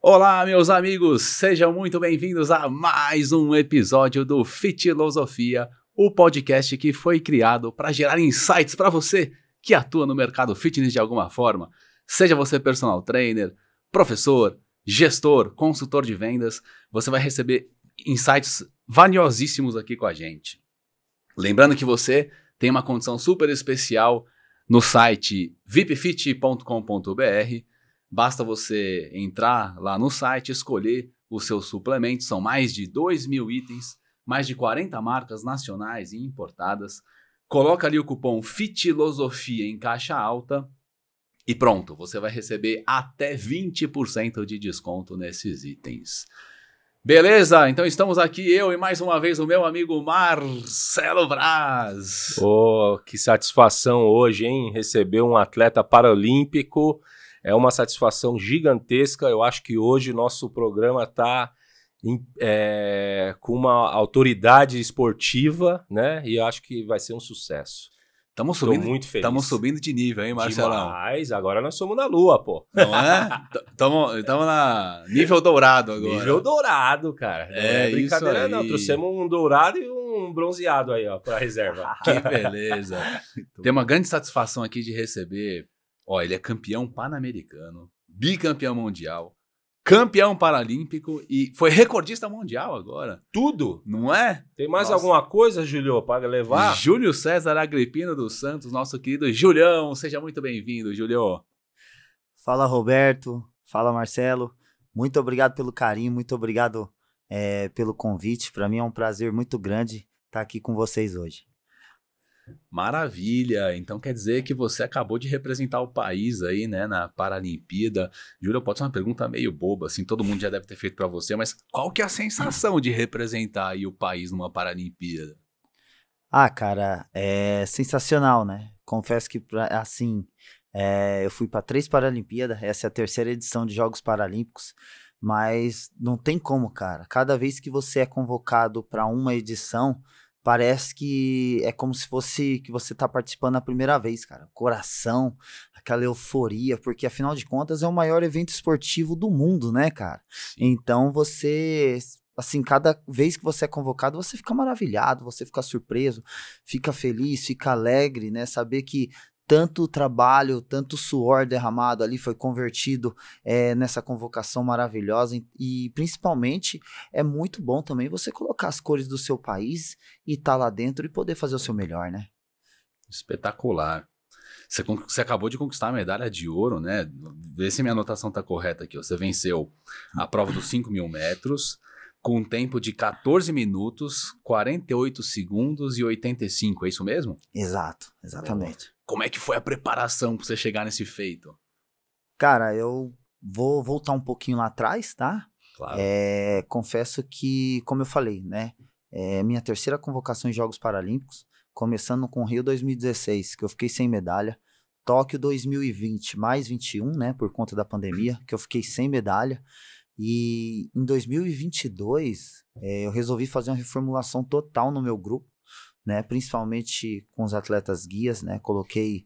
Olá, meus amigos, sejam muito bem-vindos a mais um episódio do Fitilosofia, o podcast que foi criado para gerar insights para você que atua no mercado fitness de alguma forma. Seja você personal trainer, professor, gestor, consultor de vendas, você vai receber insights valiosíssimos aqui com a gente. Lembrando que você tem uma condição super especial no site vipfit.com.br. Basta você entrar lá no site, escolher os seus suplementos, são mais de 2.000 itens, mais de 40 marcas nacionais e importadas. Coloca ali o cupom FITILOSOFIA em caixa alta e pronto, você vai receber até 20% de desconto nesses itens. Beleza? Então estamos aqui, eu e mais uma vez o meu amigo Marcelo Braz. Oh, que satisfação hoje, hein? Receber um atleta paralímpico. É uma satisfação gigantesca. Eu acho que hoje nosso programa está com uma autoridade esportiva, né? E eu acho que vai ser um sucesso. Estou muito feliz. Estamos subindo de nível, hein, Marcelão? Demais. Agora nós somos na lua, pô. Não é? Estamos na nível dourado agora. Nível dourado, cara. Não é brincadeira, isso aí. não. Trouxemos um dourado e um bronzeado aí, ó, para reserva. Que beleza. Tem uma grande satisfação aqui de receber. Ó, ele é campeão pan-americano, bicampeão mundial, campeão paralímpico e foi recordista mundial agora. Tudo? Não é? Tem mais alguma coisa, Julio, para levar? Júlio César Agripino dos Santos, nosso querido Julião. Seja muito bem-vindo, Julio. Fala, Roberto. Fala, Marcelo. Muito obrigado pelo carinho, muito obrigado pelo convite. Para mim é um prazer muito grande estar aqui com vocês hoje. Maravilha, então quer dizer que você acabou de representar o país aí, né, na Paralimpíada. Júlio, pode ser uma pergunta meio boba, assim, todo mundo já deve ter feito para você, mas qual que é a sensação de representar aí o país numa Paralimpíada? Ah, cara, é sensacional, né? Confesso que, assim, eu fui para 3 Paralimpíadas, essa é a 3ª edição de Jogos Paralímpicos, mas não tem como, cara. Cada vez que você é convocado para uma edição, parece que é como se fosse que você tá participando a primeira vez, cara. Coração, aquela euforia, porque afinal de contas é o maior evento esportivo do mundo, né, cara? Então você, assim, cada vez que você é convocado, você fica maravilhado, você fica surpreso, fica feliz, fica alegre, né? Saber que tanto trabalho, tanto suor derramado ali foi convertido nessa convocação maravilhosa e principalmente é muito bom também você colocar as cores do seu país e estar lá dentro e poder fazer o seu melhor, né? Espetacular. Você acabou de conquistar a medalha de ouro, né? Vê se minha anotação tá correta aqui. Você venceu a prova dos 5.000 metros com um tempo de 14 minutos, 48 segundos e 85, é isso mesmo? Exato, exatamente. Como é que foi a preparação para você chegar nesse feito? Cara, eu vou voltar um pouquinho lá atrás, tá? Claro. Confesso que, como eu falei, né? Minha 3ª convocação em Jogos Paralímpicos, começando com Rio 2016, que eu fiquei sem medalha. Tóquio 2020, mais 21, né? Por conta da pandemia, que eu fiquei sem medalha. E em 2022, eu resolvi fazer uma reformulação total no meu grupo, né, principalmente com os atletas guias, né, coloquei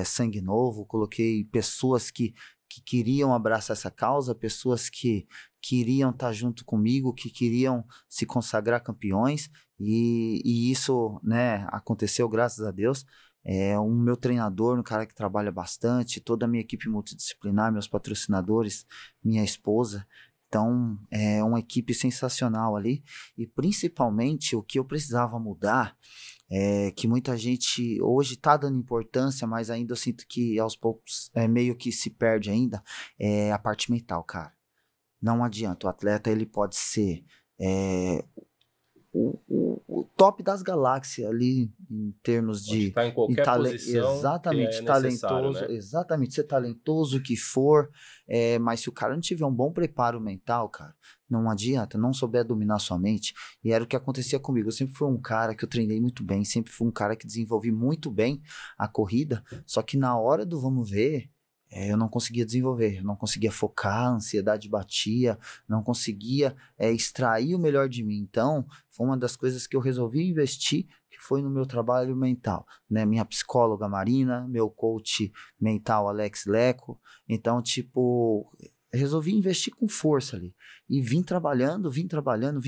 sangue novo, coloquei pessoas que queriam abraçar essa causa, pessoas que queriam estar junto comigo, que queriam se consagrar campeões, e isso, né, aconteceu graças a Deus. O meu treinador, um cara que trabalha bastante, toda a minha equipe multidisciplinar, meus patrocinadores, minha esposa. Então, é uma equipe sensacional ali. E principalmente o que eu precisava mudar, que muita gente hoje está dando importância, mas ainda eu sinto que aos poucos meio que se perde ainda, é a parte mental, cara. Não adianta, o atleta ele pode ser o top das galáxias ali em termos de tá em qualquer posição, exatamente, talentoso, né? exatamente, ser talentoso o que for, mas se o cara não tiver um bom preparo mental, cara, não adianta, não souber dominar sua mente. E era o que acontecia comigo. Eu sempre fui um cara que eu treinei muito bem, sempre fui um cara que desenvolvi muito bem a corrida, só que na hora do vamos ver, eu não conseguia desenvolver, eu não conseguia focar, a ansiedade batia, não conseguia extrair o melhor de mim. Então, foi uma das coisas que eu resolvi investir, que foi no meu trabalho mental, né? Minha psicóloga Marina, meu coach mental Alex Leco. Então, tipo, resolvi investir com força ali. E vim trabalhando, vim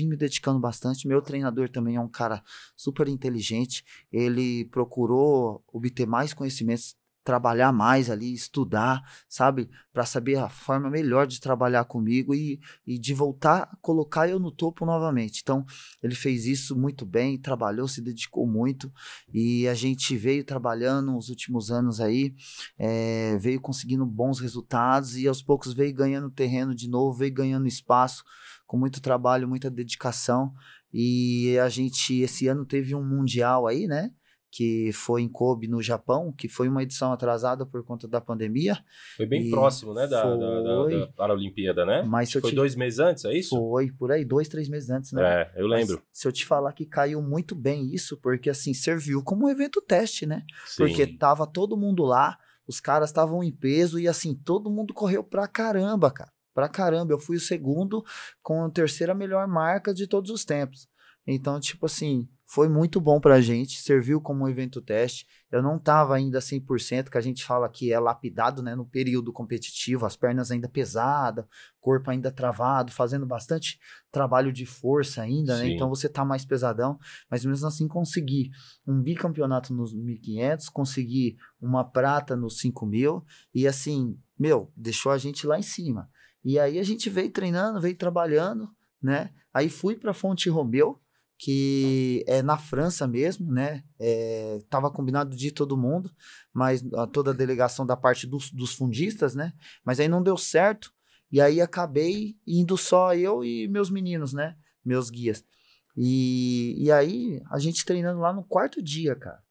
me dedicando bastante. Meu treinador também é um cara super inteligente. Ele procurou obter mais conhecimentos, trabalhar mais ali, estudar, sabe? Para saber a forma melhor de trabalhar comigo e de voltar a colocar eu no topo novamente. Então, ele fez isso muito bem, trabalhou, se dedicou muito e a gente veio trabalhando nos últimos anos aí, veio conseguindo bons resultados e aos poucos veio ganhando terreno de novo, veio ganhando espaço com muito trabalho, muita dedicação e a gente esse ano teve um mundial aí, né? Que foi em Kobe, no Japão, que foi uma edição atrasada por conta da pandemia. Foi bem próximo, né, da Paralimpíada, né? Mas foi 2 meses antes, é isso? Foi, por aí, 2, 3 meses antes, né? Eu lembro. Mas, se eu te falar que caiu muito bem isso, porque assim, serviu como um evento teste, né? Sim. Porque tava todo mundo lá, os caras estavam em peso e assim, todo mundo correu pra caramba, cara. Pra caramba, eu fui o segundo com a terceira melhor marca de todos os tempos. Então, tipo assim, foi muito bom pra gente, serviu como um evento teste. Eu não tava ainda 100%, que a gente fala que é lapidado, né, no período competitivo, as pernas ainda pesadas, corpo ainda travado, fazendo bastante trabalho de força ainda, né? Então você tá mais pesadão, mas mesmo assim consegui um bicampeonato nos 1.500, consegui uma prata nos 5.000 e assim, deixou a gente lá em cima. E aí a gente veio treinando, veio trabalhando, né? Aí fui pra Fonte Romeu, que é na França mesmo, né? Tava combinado de ir todo mundo, mas toda a delegação da parte dos fundistas, né? Mas aí não deu certo, e aí acabei indo só eu e meus meninos, né? Meus guias. E aí a gente treinando lá no 4º dia, cara.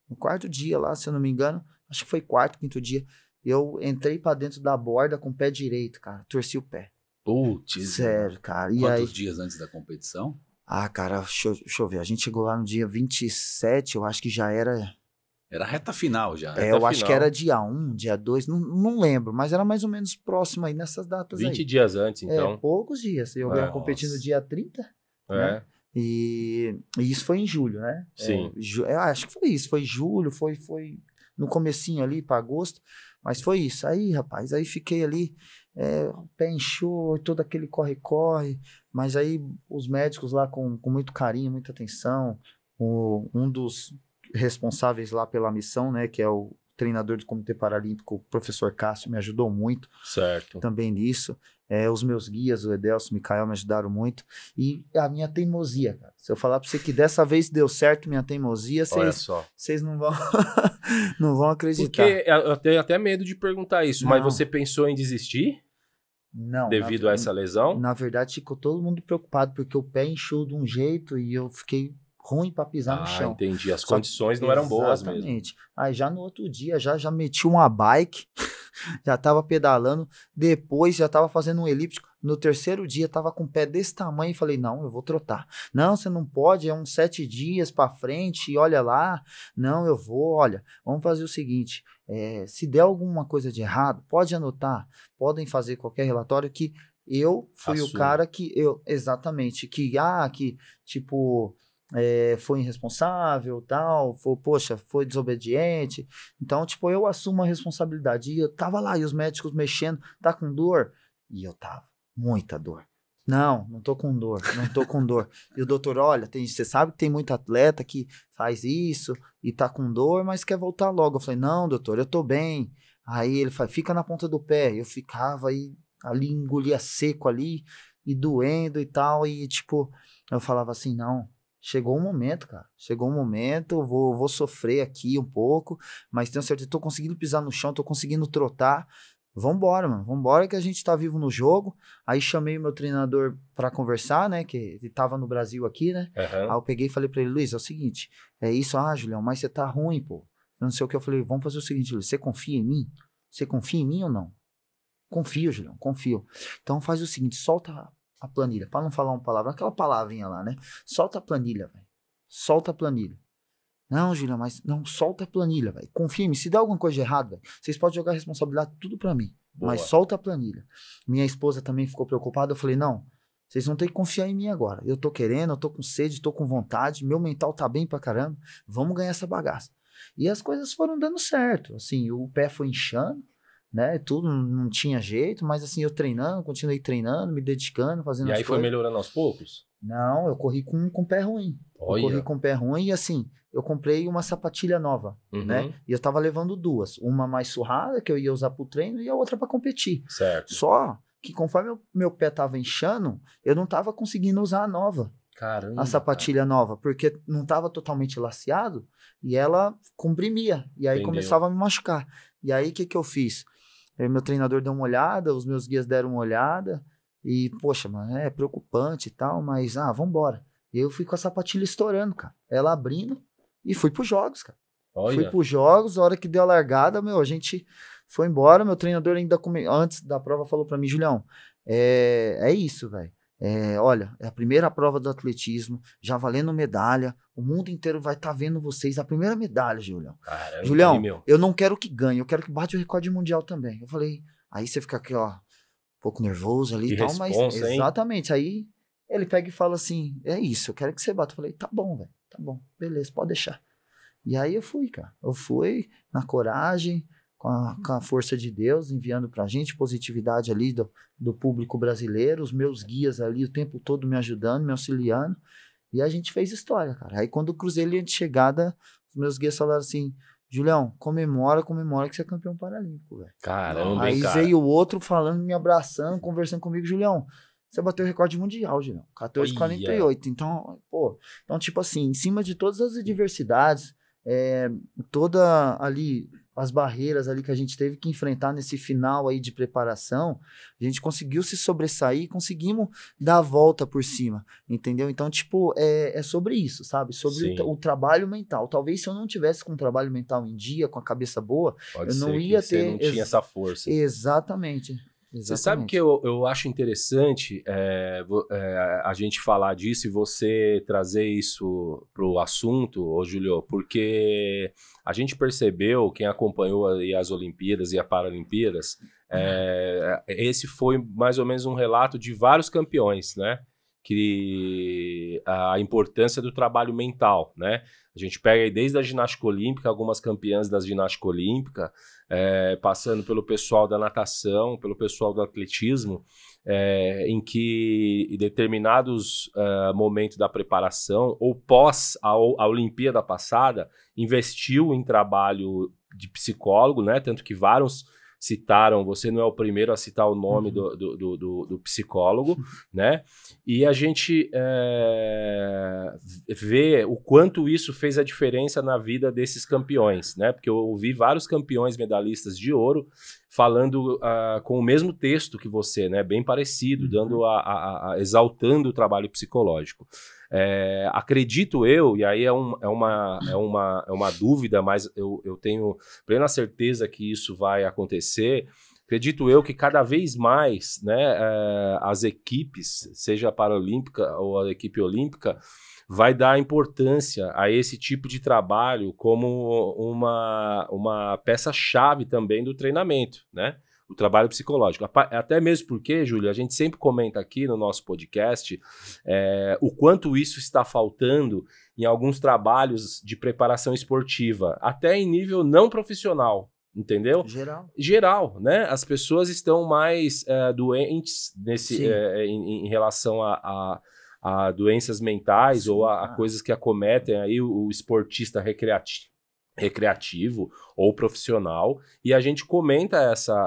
No 4º dia lá, se eu não me engano, acho que foi 4º, 5º dia, eu entrei pra dentro da borda com o pé direito, cara. Torci o pé. Putz. Sério, cara. E quantos aí, dias antes da competição? Ah, cara, deixa eu ver. A gente chegou lá no dia 27, eu acho que já era... Era reta final já. eu acho que era dia 1, dia 2, não lembro, mas era mais ou menos próximo aí nessas datas 20 aí. dias antes, então. Poucos dias. Eu ia competir no dia 30, né? E isso foi em julho, né? Sim. Acho que foi isso, foi julho, foi no comecinho ali para agosto, mas foi isso. Aí, rapaz, aí fiquei ali, o pé inchou, todo aquele corre-corre, mas aí os médicos lá com muito carinho, muita atenção, um dos responsáveis lá pela missão, né, que é o treinador do Comitê Paralímpico, o professor Cássio, me ajudou muito. Certo. Também nisso. Os meus guias, o Edelso, o Mikael, me ajudaram muito. E a minha teimosia, cara. Se eu falar pra você que dessa vez deu certo minha teimosia, vocês não vão, não vão acreditar. Porque eu tenho até medo de perguntar isso, mas você pensou em desistir? Não. Devido a essa lesão? Na verdade, ficou todo mundo preocupado, porque o pé inchou de um jeito e eu fiquei ruim para pisar no chão. Entendi. As condições não eram boas mesmo. Exatamente. Aí já no outro dia, já meti uma bike, já tava pedalando, depois já tava fazendo um elíptico. No 3º dia, tava com o pé desse tamanho e falei, não, eu vou trotar. Não, você não pode, é uns 7 dias para frente e olha lá. Não, eu vou, olha, vamos fazer o seguinte, se der alguma coisa de errado, pode anotar, podem fazer qualquer relatório que eu fui o cara que exatamente, que tipo... foi irresponsável, tal, foi desobediente. Então, tipo, eu assumo a responsabilidade. E eu tava lá, e os médicos mexendo, tá com dor? E eu tava, muita dor. Não tô com dor, não tô com dor. E o doutor, olha, você sabe que tem muito atleta que faz isso e tá com dor, mas quer voltar logo. Eu falei, não, doutor, eu tô bem. Aí ele falou, fica na ponta do pé. Eu ficava aí, ali engolia seco ali, e doendo e tal, e tipo, eu falava assim, não, chegou um momento, cara. Chegou um momento, vou sofrer aqui um pouco, mas tenho certeza, tô conseguindo pisar no chão, tô conseguindo trotar. Vambora, mano. Vambora que a gente tá vivo no jogo. Aí chamei o meu treinador pra conversar, né? Que ele tava no Brasil aqui, né? Aí eu peguei e falei pra ele, Luiz, é o seguinte, Julião, mas você tá ruim, pô. Não sei o que. Eu falei, vamos fazer o seguinte, Luiz, você confia em mim? Você confia em mim ou não? Confio, Julião, confio. Então faz o seguinte, solta a planilha, para não falar uma palavra, aquela palavrinha lá, né? Solta a planilha, velho. Solta a planilha. Não, Julião, mas não, solta a planilha, velho. Confia em mim. Se der alguma coisa de errado, velho, vocês podem jogar a responsabilidade tudo para mim. Boa. Mas solta a planilha. Minha esposa também ficou preocupada. Eu falei, não, vocês vão ter que confiar em mim agora. Eu tô querendo, eu tô com sede, tô com vontade, meu mental tá bem pra caramba. Vamos ganhar essa bagaça. E as coisas foram dando certo. Assim, o pé foi inchando, né? Tudo não tinha jeito, mas assim, eu treinando, continuei treinando, me dedicando, fazendo E as aí foi coisas. melhorando aos poucos? Não, eu corri com pé ruim. Olha. Eu corri com pé ruim e assim, eu comprei uma sapatilha nova, né? E eu tava levando duas. Uma mais surrada, que eu ia usar pro treino, e a outra para competir. Certo. Só que conforme meu pé tava inchando, eu não tava conseguindo usar a nova. Caramba, a sapatilha nova, porque não tava totalmente laceado e ela comprimia. E aí Entendeu. começava a me machucar. E aí o que eu fiz? Meu treinador deu uma olhada, os meus guias deram uma olhada. E, poxa, mano, é preocupante e tal, mas, vambora. E eu fui com a sapatilha estourando, cara. Ela abrindo e fui pros jogos, cara. Olha. Fui pros jogos, a hora que deu a largada, a gente foi embora. Meu treinador ainda, antes da prova, falou pra mim, Julião, é isso, velho. Olha, é a primeira prova do atletismo, já valendo medalha, o mundo inteiro vai estar vendo vocês, a primeira medalha, Julião. Caramba, Julião, meu. eu não quero que ganhe, eu quero que bate o recorde mundial também. Eu falei, aí você fica aqui, ó, um pouco nervoso ali e tal, mas exatamente, aí ele pega e fala assim, é isso, eu quero que você bata. Eu falei, tá bom, velho, tá bom, beleza, pode deixar. E aí eu fui, cara, eu fui na coragem, com a força de Deus, enviando pra gente positividade ali do público brasileiro, os meus guias ali o tempo todo me ajudando, me auxiliando, e a gente fez história, cara. Aí quando eu cruzei a linha de chegada, os meus guias falaram assim, Julião, comemora que você é campeão paralímpico, velho. Caramba, aí cara. veio o outro falando, me abraçando, conversando comigo, Julião, você bateu o recorde mundial, Julião, 14,48. Então, tipo assim, em cima de todas as adversidades, toda ali as barreiras ali que a gente teve que enfrentar nesse final aí de preparação, a gente conseguiu se sobressair, conseguimos dar a volta por cima, entendeu? Então, tipo, é sobre isso, sabe? Sobre o trabalho mental. Talvez se eu não tivesse com o trabalho mental em dia, com a cabeça boa, Pode eu não ser ia que ter... Você não tinha essa força. Exatamente. Você sabe que eu acho interessante a gente falar disso e você trazer isso pro assunto, ô Julio, porque a gente percebeu, quem acompanhou aí as Olimpíadas e a Paralimpíadas, esse foi mais ou menos um relato de vários campeões, né? Que a importância do trabalho mental, né? A gente pega aí desde a ginástica olímpica, algumas campeãs da ginástica olímpica, passando pelo pessoal da natação, pelo pessoal do atletismo, em que em determinados momentos da preparação ou pós a Olimpíada passada, investiu em trabalho de psicólogo, né? Tanto que vários citaram, você não é o primeiro a citar o nome do psicólogo, né? E a gente vê o quanto isso fez a diferença na vida desses campeões, né? Porque eu ouvi vários campeões medalhistas de ouro falando com o mesmo texto que você, né? Bem parecido, dando exaltando o trabalho psicológico. Acredito eu, e aí é uma dúvida, mas eu tenho plena certeza que isso vai acontecer. Acredito eu que cada vez mais, né, as equipes, seja a Paralímpica ou a equipe olímpica, vai dar importância a esse tipo de trabalho como uma peça-chave também do treinamento, né? O trabalho psicológico. Até mesmo porque, Júlio, a gente sempre comenta aqui no nosso podcast o quanto isso está faltando em alguns trabalhos de preparação esportiva, até em nível não profissional, entendeu? Geral, né? As pessoas estão mais doentes em relação a doenças mentais. Sim, ou a coisas que acometem aí o esportista recreativo ou profissional, e a gente comenta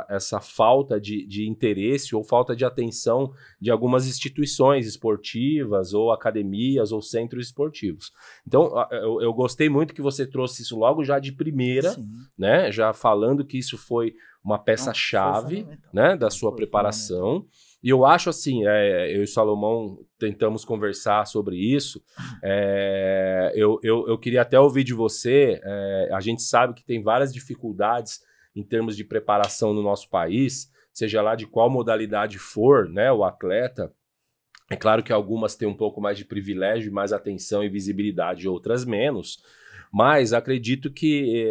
essa falta de interesse ou falta de atenção de algumas instituições esportivas ou academias ou centros esportivos. Então, eu gostei muito que você trouxe isso logo já de primeira, né? Já falando que isso foi uma peça-chave, né, da sua preparação. E eu acho assim, eu e o Salomão tentamos conversar sobre isso, eu queria até ouvir de você, a gente sabe que tem várias dificuldades em termos de preparação no nosso país, seja lá de qual modalidade for, né, o atleta. É claro que algumas têm um pouco mais de privilégio, mais atenção e visibilidade, outras menos, mas acredito que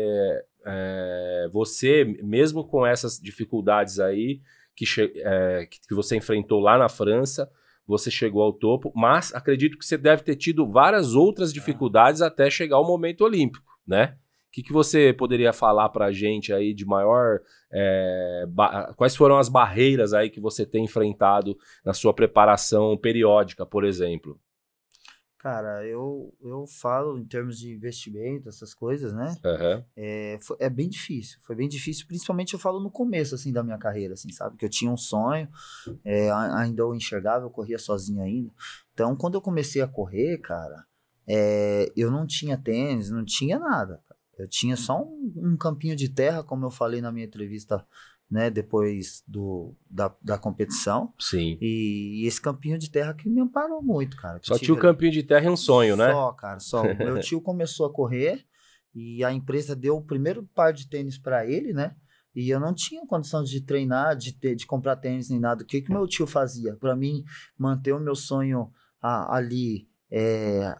você, mesmo com essas dificuldades aí, que você enfrentou lá na França, você chegou ao topo, mas acredito que você deve ter tido várias outras dificuldades até chegar ao momento olímpico, né? que você poderia falar pra gente aí de maior... quais foram as barreiras aí que você tem enfrentado na sua preparação periódica, por exemplo? Cara, eu falo em termos de investimento, essas coisas, né? Uhum. É bem difícil. Foi bem difícil, principalmente eu falo no começo, assim, da minha carreira, assim, sabe? Que eu tinha um sonho, ainda eu enxergava, eu corria sozinho ainda. Então, quando eu comecei a correr, cara, eu não tinha tênis, não tinha nada. Eu tinha só um campinho de terra, como eu falei na minha entrevista, né, depois da competição. Sim. E esse campinho de terra que me amparou muito, cara. Só tinha o campinho de terra e um sonho, né? Só, cara, só. O meu tio começou a correr e a empresa deu o primeiro par de tênis para ele, né? E eu não tinha condição de treinar, de comprar tênis nem nada. O que meu tio fazia? Para mim manter o meu sonho ali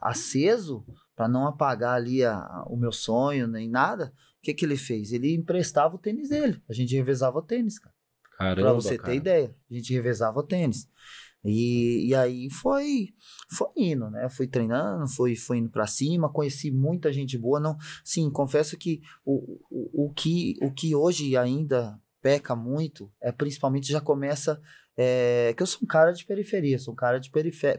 aceso, para não apagar ali o meu sonho nem nada, o que ele fez? Ele emprestava o tênis dele. A gente revezava o tênis, cara. Caramba, pra você ter ideia. A gente revezava o tênis. E aí foi indo, né? Fui treinando, fui indo pra cima, conheci muita gente boa. Não, sim, confesso que o que hoje ainda peca muito principalmente já começa... que eu sou um cara de periferia, sou um cara de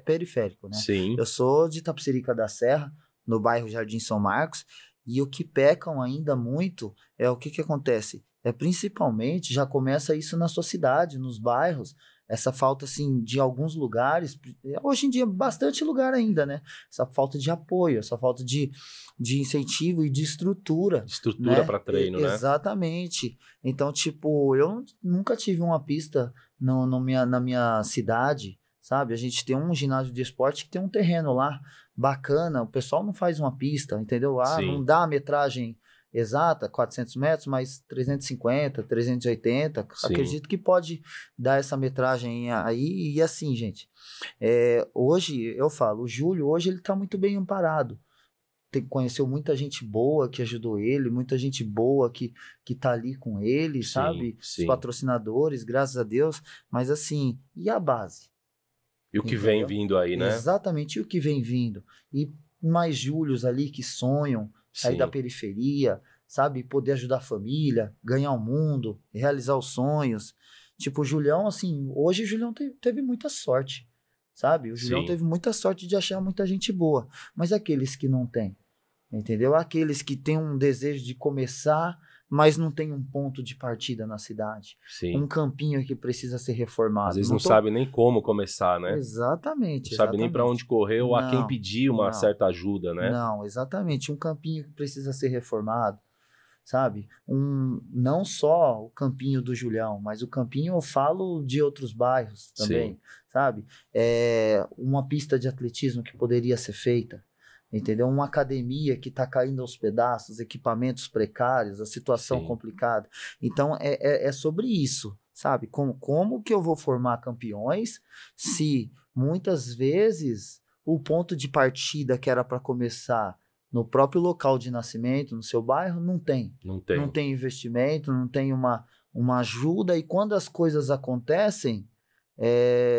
periférico, né? Sim. Eu sou de Itapecerica da Serra, no bairro Jardim São Marcos, e o que pecam ainda muito é o que acontece. Principalmente, já começa isso na sua cidade, nos bairros, essa falta, assim, de alguns lugares, hoje em dia, bastante lugar ainda, né? Essa falta de apoio, essa falta de incentivo e de estrutura. Estrutura, né? Para treino, né? Exatamente. Então, tipo, eu nunca tive uma pista na minha cidade, sabe? A gente tem um ginásio de esporte que tem um terreno lá bacana, o pessoal não faz uma pista, entendeu? Não dá a metragem exata, 400 metros, mas 350, 380, sim. Acredito que pode dar essa metragem aí, e assim, gente, hoje, eu falo, o Júlio, hoje ele tá muito bem amparado, conheceu muita gente boa que ajudou ele, muita gente boa que tá ali com ele, sim, sabe? Sim. Os patrocinadores, graças a Deus, mas assim, e a base? E o que vem vindo aí, né? Exatamente, e o que vem vindo. E mais Júlios ali que sonham, sair da periferia, sabe? Poder ajudar a família, ganhar o mundo, realizar os sonhos. Tipo, o Julião, assim, hoje o Julião teve muita sorte, sabe? O Julião teve muita sorte de achar muita gente boa. Mas aqueles que não têm, entendeu? Aqueles que têm um desejo de começar, mas não tem um ponto de partida na cidade. Sim. Um campinho que precisa ser reformado. Às vezes não sabe nem como começar, né? Exatamente. Não sabe nem para onde correr ou a quem pedir uma certa ajuda, né? Não, exatamente. Um campinho que precisa ser reformado, sabe? Não só o campinho do Julião, mas o campinho, eu falo de outros bairros também, sabe? Uma pista de atletismo que poderia ser feita, entendeu? Uma academia que está caindo aos pedaços, equipamentos precários, a situação complicada. Então, é sobre isso, sabe? Como que eu vou formar campeões se muitas vezes o ponto de partida que era para começar no próprio local de nascimento, no seu bairro, não tem. Não tem investimento, não tem uma ajuda, e quando as coisas acontecem,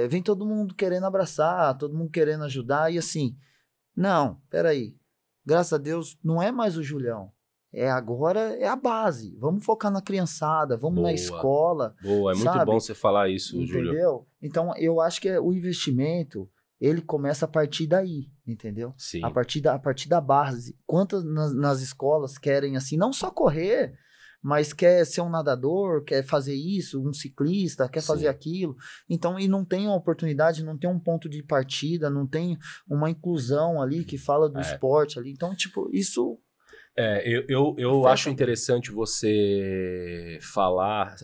vem todo mundo querendo abraçar, todo mundo querendo ajudar, e assim... Não, peraí. Graças a Deus, não é mais o Julião. Agora é a base. Vamos focar na criançada, vamos na escola. Boa, é muito bom você falar isso, Júlio. Entendeu? Então, eu acho que o investimento, ele começa a partir daí, entendeu? Sim. A partir da base. Quantas nas escolas querem, assim, não só correr, mas quer ser um nadador, quer fazer isso, um ciclista, quer fazer aquilo. Então, e não tem uma oportunidade, não tem um ponto de partida, não tem uma inclusão ali que fala do esporte ali. Então, tipo, isso... Eu acho interessante você falar,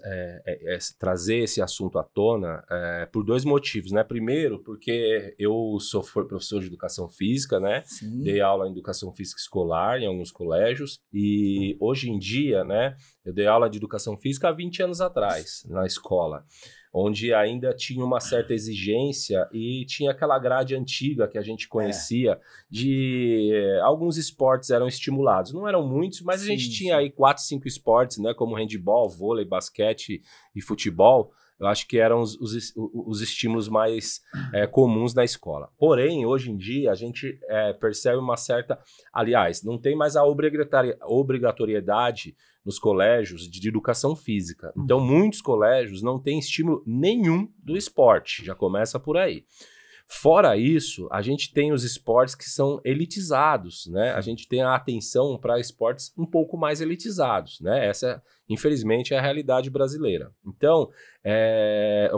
trazer esse assunto à tona por dois motivos, né? Primeiro, porque eu sou professor de educação física, né? Sim. Dei aula em educação física escolar em alguns colégios, e hoje em dia, né? Eu dei aula de educação física há 20 anos atrás na escola, onde ainda tinha uma certa exigência e tinha aquela grade antiga que a gente conhecia de alguns esportes eram estimulados. Não eram muitos, mas a gente tinha aí 4, 5 esportes, né, como handebol, vôlei, basquete e futebol, eu acho que eram os estímulos mais comuns na escola. Porém, hoje em dia, a gente percebe uma certa... Aliás, não tem mais a obrigatoriedade nos colégios de educação física. Então, muitos colégios não têm estímulo nenhum do esporte. Já começa por aí. Fora isso, a gente tem os esportes que são elitizados, né? A gente tem a atenção para esportes um pouco mais elitizados, né? Essa, infelizmente, é a realidade brasileira. Então,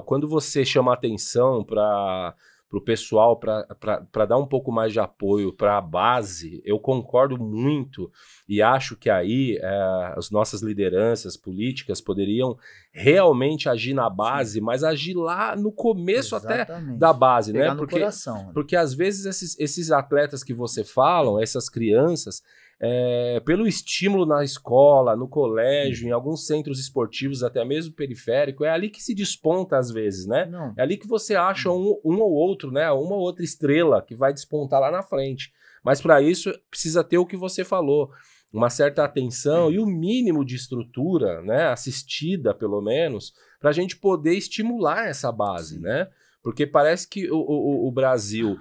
quando você chama atenção para o pessoal, para dar um pouco mais de apoio para a base, eu concordo muito e acho que aí as nossas lideranças políticas poderiam realmente agir na base, sim, mas agir lá no começo até da base, pegar, né? No coração, né? Porque às vezes esses atletas que você fala, essas crianças, pelo estímulo na escola, no colégio, em alguns centros esportivos, até mesmo periférico, é ali que se desponta às vezes, né? Não. É ali que você acha um ou outro, né? Uma ou outra estrela que vai despontar lá na frente. Mas para isso precisa ter o que você falou, uma certa atenção e o mínimo de estrutura, né? Assistida pelo menos, para a gente poder estimular essa base, sim, né? Porque parece que o Brasil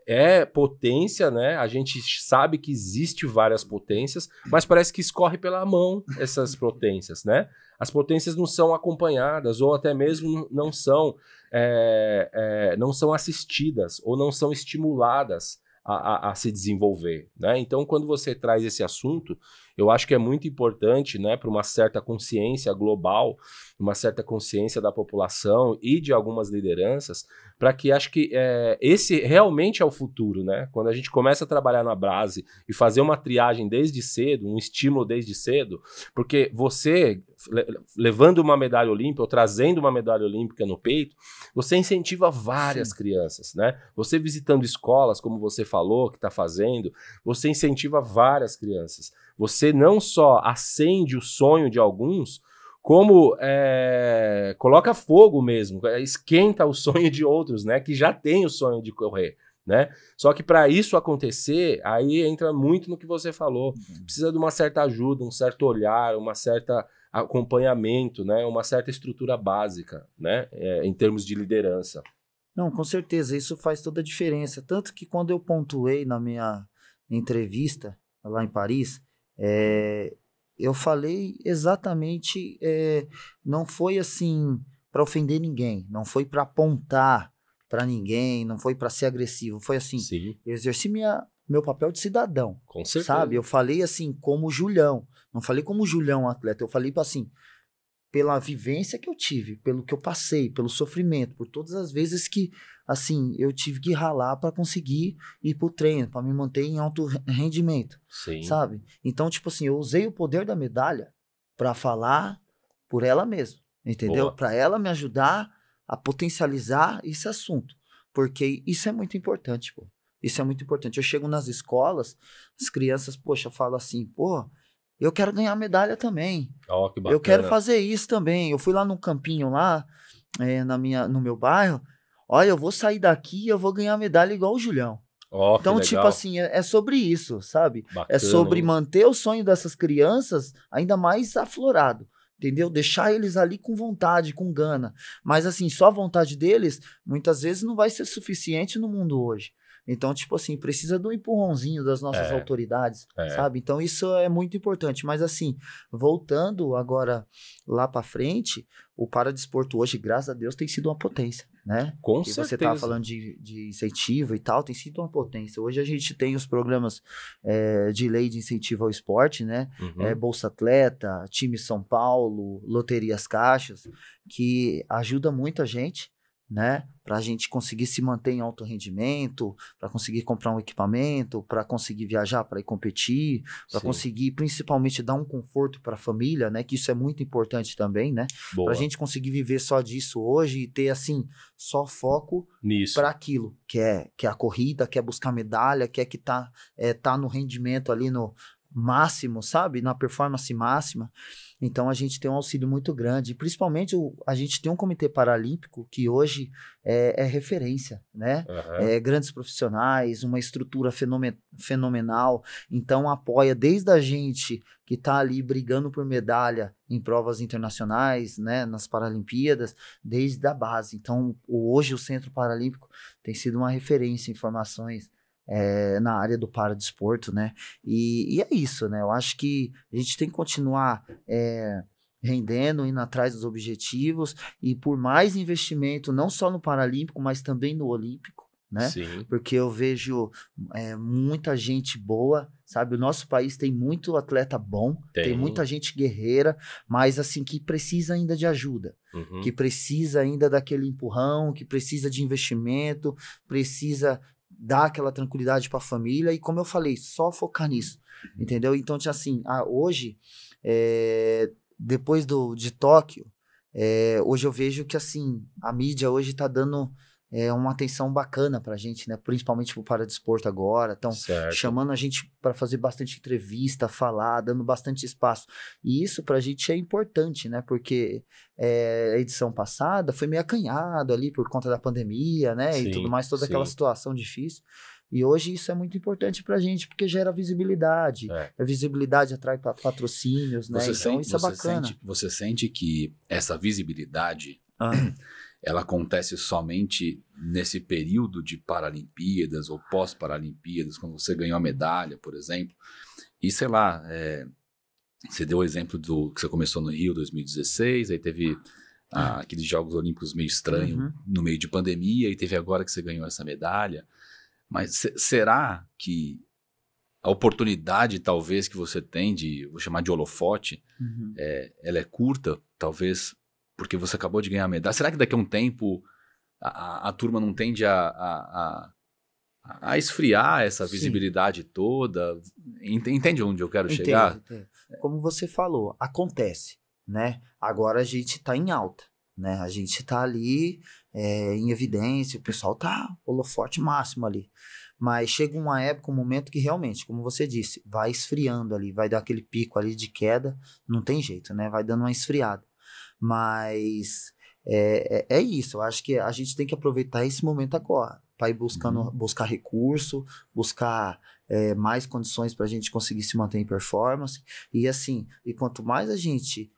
é potência, né? A gente sabe que existe várias potências, mas parece que escorre pela mão essas potências, né? As potências não são acompanhadas ou até mesmo não são assistidas ou não são estimuladas a se desenvolver, né? Então, quando você traz esse assunto, eu acho que é muito importante, né, para uma certa consciência global, uma certa consciência da população e de algumas lideranças, para que acho que esse realmente é o futuro, né? Quando a gente começa a trabalhar na base e fazer uma triagem desde cedo, um estímulo desde cedo, porque você, levando uma medalha olímpica ou trazendo uma medalha olímpica no peito, você incentiva várias, sim, crianças, né? Você visitando escolas, como você falou, que está fazendo, você incentiva várias crianças. Você não só acende o sonho de alguns, como coloca fogo mesmo, esquenta o sonho de outros, né, que já tem o sonho de correr, né? Só que para isso acontecer, aí entra muito no que você falou, precisa de uma certa ajuda, um certo olhar, uma certa acompanhamento, né, uma certa estrutura básica, né, em termos de liderança. Não, com certeza, isso faz toda a diferença, tanto que quando eu pontuei na minha entrevista lá em Paris, eu falei exatamente, não foi assim para ofender ninguém, não foi para apontar para ninguém, não foi para ser agressivo, foi assim, sim, eu exerci meu papel de cidadão, com certeza, sabe? Eu falei assim como Julião, não falei como Julião atleta, eu falei assim, pela vivência que eu tive, pelo que eu passei, pelo sofrimento, por todas as vezes que, assim, eu tive que ralar para conseguir ir pro treino, para me manter em alto rendimento, sim, sabe? Então, tipo assim, eu usei o poder da medalha para falar por ela mesma, entendeu? Para ela me ajudar a potencializar esse assunto, porque isso é muito importante, pô. Isso é muito importante. Eu chego nas escolas, as crianças, poxa, falam assim, pô, eu quero ganhar medalha também. Oh, que bacana. Eu quero fazer isso também. Eu fui lá num campinho lá, no meu bairro. Olha, eu vou sair daqui e eu vou ganhar medalha igual o Julião. Oh, então, tipo assim, é sobre isso, sabe? Bacana, é sobre manter o sonho dessas crianças ainda mais aflorado. Entendeu? Deixar eles ali com vontade, com gana. Mas, assim, só a vontade deles, muitas vezes não vai ser suficiente no mundo hoje. Então, tipo assim, precisa do empurrãozinho das nossas autoridades, sabe? Então, isso é muito importante. Mas, assim, voltando agora lá pra frente, o paradesporto hoje, graças a Deus, tem sido uma potência, né? Com certeza. Você tava falando de incentivo e tal, tem sido uma potência. Hoje a gente tem os programas de lei de incentivo ao esporte, né? Bolsa Atleta, Time São Paulo, Loterias Caixas, que ajuda muito a gente, né, para a gente conseguir se manter em alto rendimento, para conseguir comprar um equipamento, para conseguir viajar, para ir competir, para conseguir principalmente dar um conforto para a família, né, que isso é muito importante também, né, para a gente conseguir viver só disso hoje e ter assim só foco para aquilo que é a corrida, que é buscar medalha, que é que tá no rendimento ali máximo, sabe? Na performance máxima. Então a gente tem um auxílio muito grande. E principalmente a gente tem um comitê paralímpico que hoje é referência, né? Grandes profissionais, uma estrutura fenomenal. Então apoia desde a gente que está ali brigando por medalha em provas internacionais, né? Nas Paralimpíadas, desde a base. Então hoje o Centro Paralímpico tem sido uma referência em informações na área do paradesporto, né? E é isso, né? Eu acho que a gente tem que continuar rendendo, indo atrás dos objetivos e por mais investimento, não só no Paralímpico, mas também no Olímpico, né? Sim. Porque eu vejo muita gente boa, sabe? O nosso país tem muito atleta bom, tem muita gente guerreira, mas assim, que precisa ainda de ajuda, que precisa ainda daquele empurrão, que precisa de investimento, precisa dar aquela tranquilidade para a família e, como eu falei, só focar nisso, entendeu? Então, assim, hoje, depois de Tóquio, hoje eu vejo que, assim, a mídia hoje está dando uma atenção bacana pra gente, né? Principalmente pro paradesporto agora, estão chamando a gente para fazer bastante entrevista, falar, dando bastante espaço. E isso pra gente é importante, né? Porque a edição passada foi meio acanhado ali por conta da pandemia, né? E tudo mais, toda aquela situação difícil. E hoje isso é muito importante pra gente, porque gera visibilidade. A visibilidade atrai patrocínios, né? Então isso é bacana. Você sente que essa visibilidade ela acontece somente nesse período de Paralimpíadas ou pós-Paralimpíadas, quando você ganhou a medalha, por exemplo. E, sei lá, você deu o exemplo do que você começou no Rio 2016, aí teve aqueles Jogos Olímpicos meio estranhos no meio de pandemia, e teve agora que você ganhou essa medalha. Mas será que a oportunidade, talvez, que você tem de, vou chamar de holofote, ela é curta, talvez porque você acabou de ganhar a medalha? Será que daqui a um tempo a turma não tende a esfriar essa visibilidade toda? Entende onde eu quero chegar? Entendo. Como você falou, acontece, né? Agora a gente tá em alta, né? A gente tá ali em evidência, o pessoal tá holofote máximo ali. Mas chega uma época, um momento que realmente, como você disse, vai esfriando ali, vai dar aquele pico ali de queda, não tem jeito, né? Vai dando uma esfriada. Mas é isso, eu acho que a gente tem que aproveitar esse momento agora, para ir buscar recurso, buscar mais condições para a gente conseguir se manter em performance. E assim, e quanto mais a gente...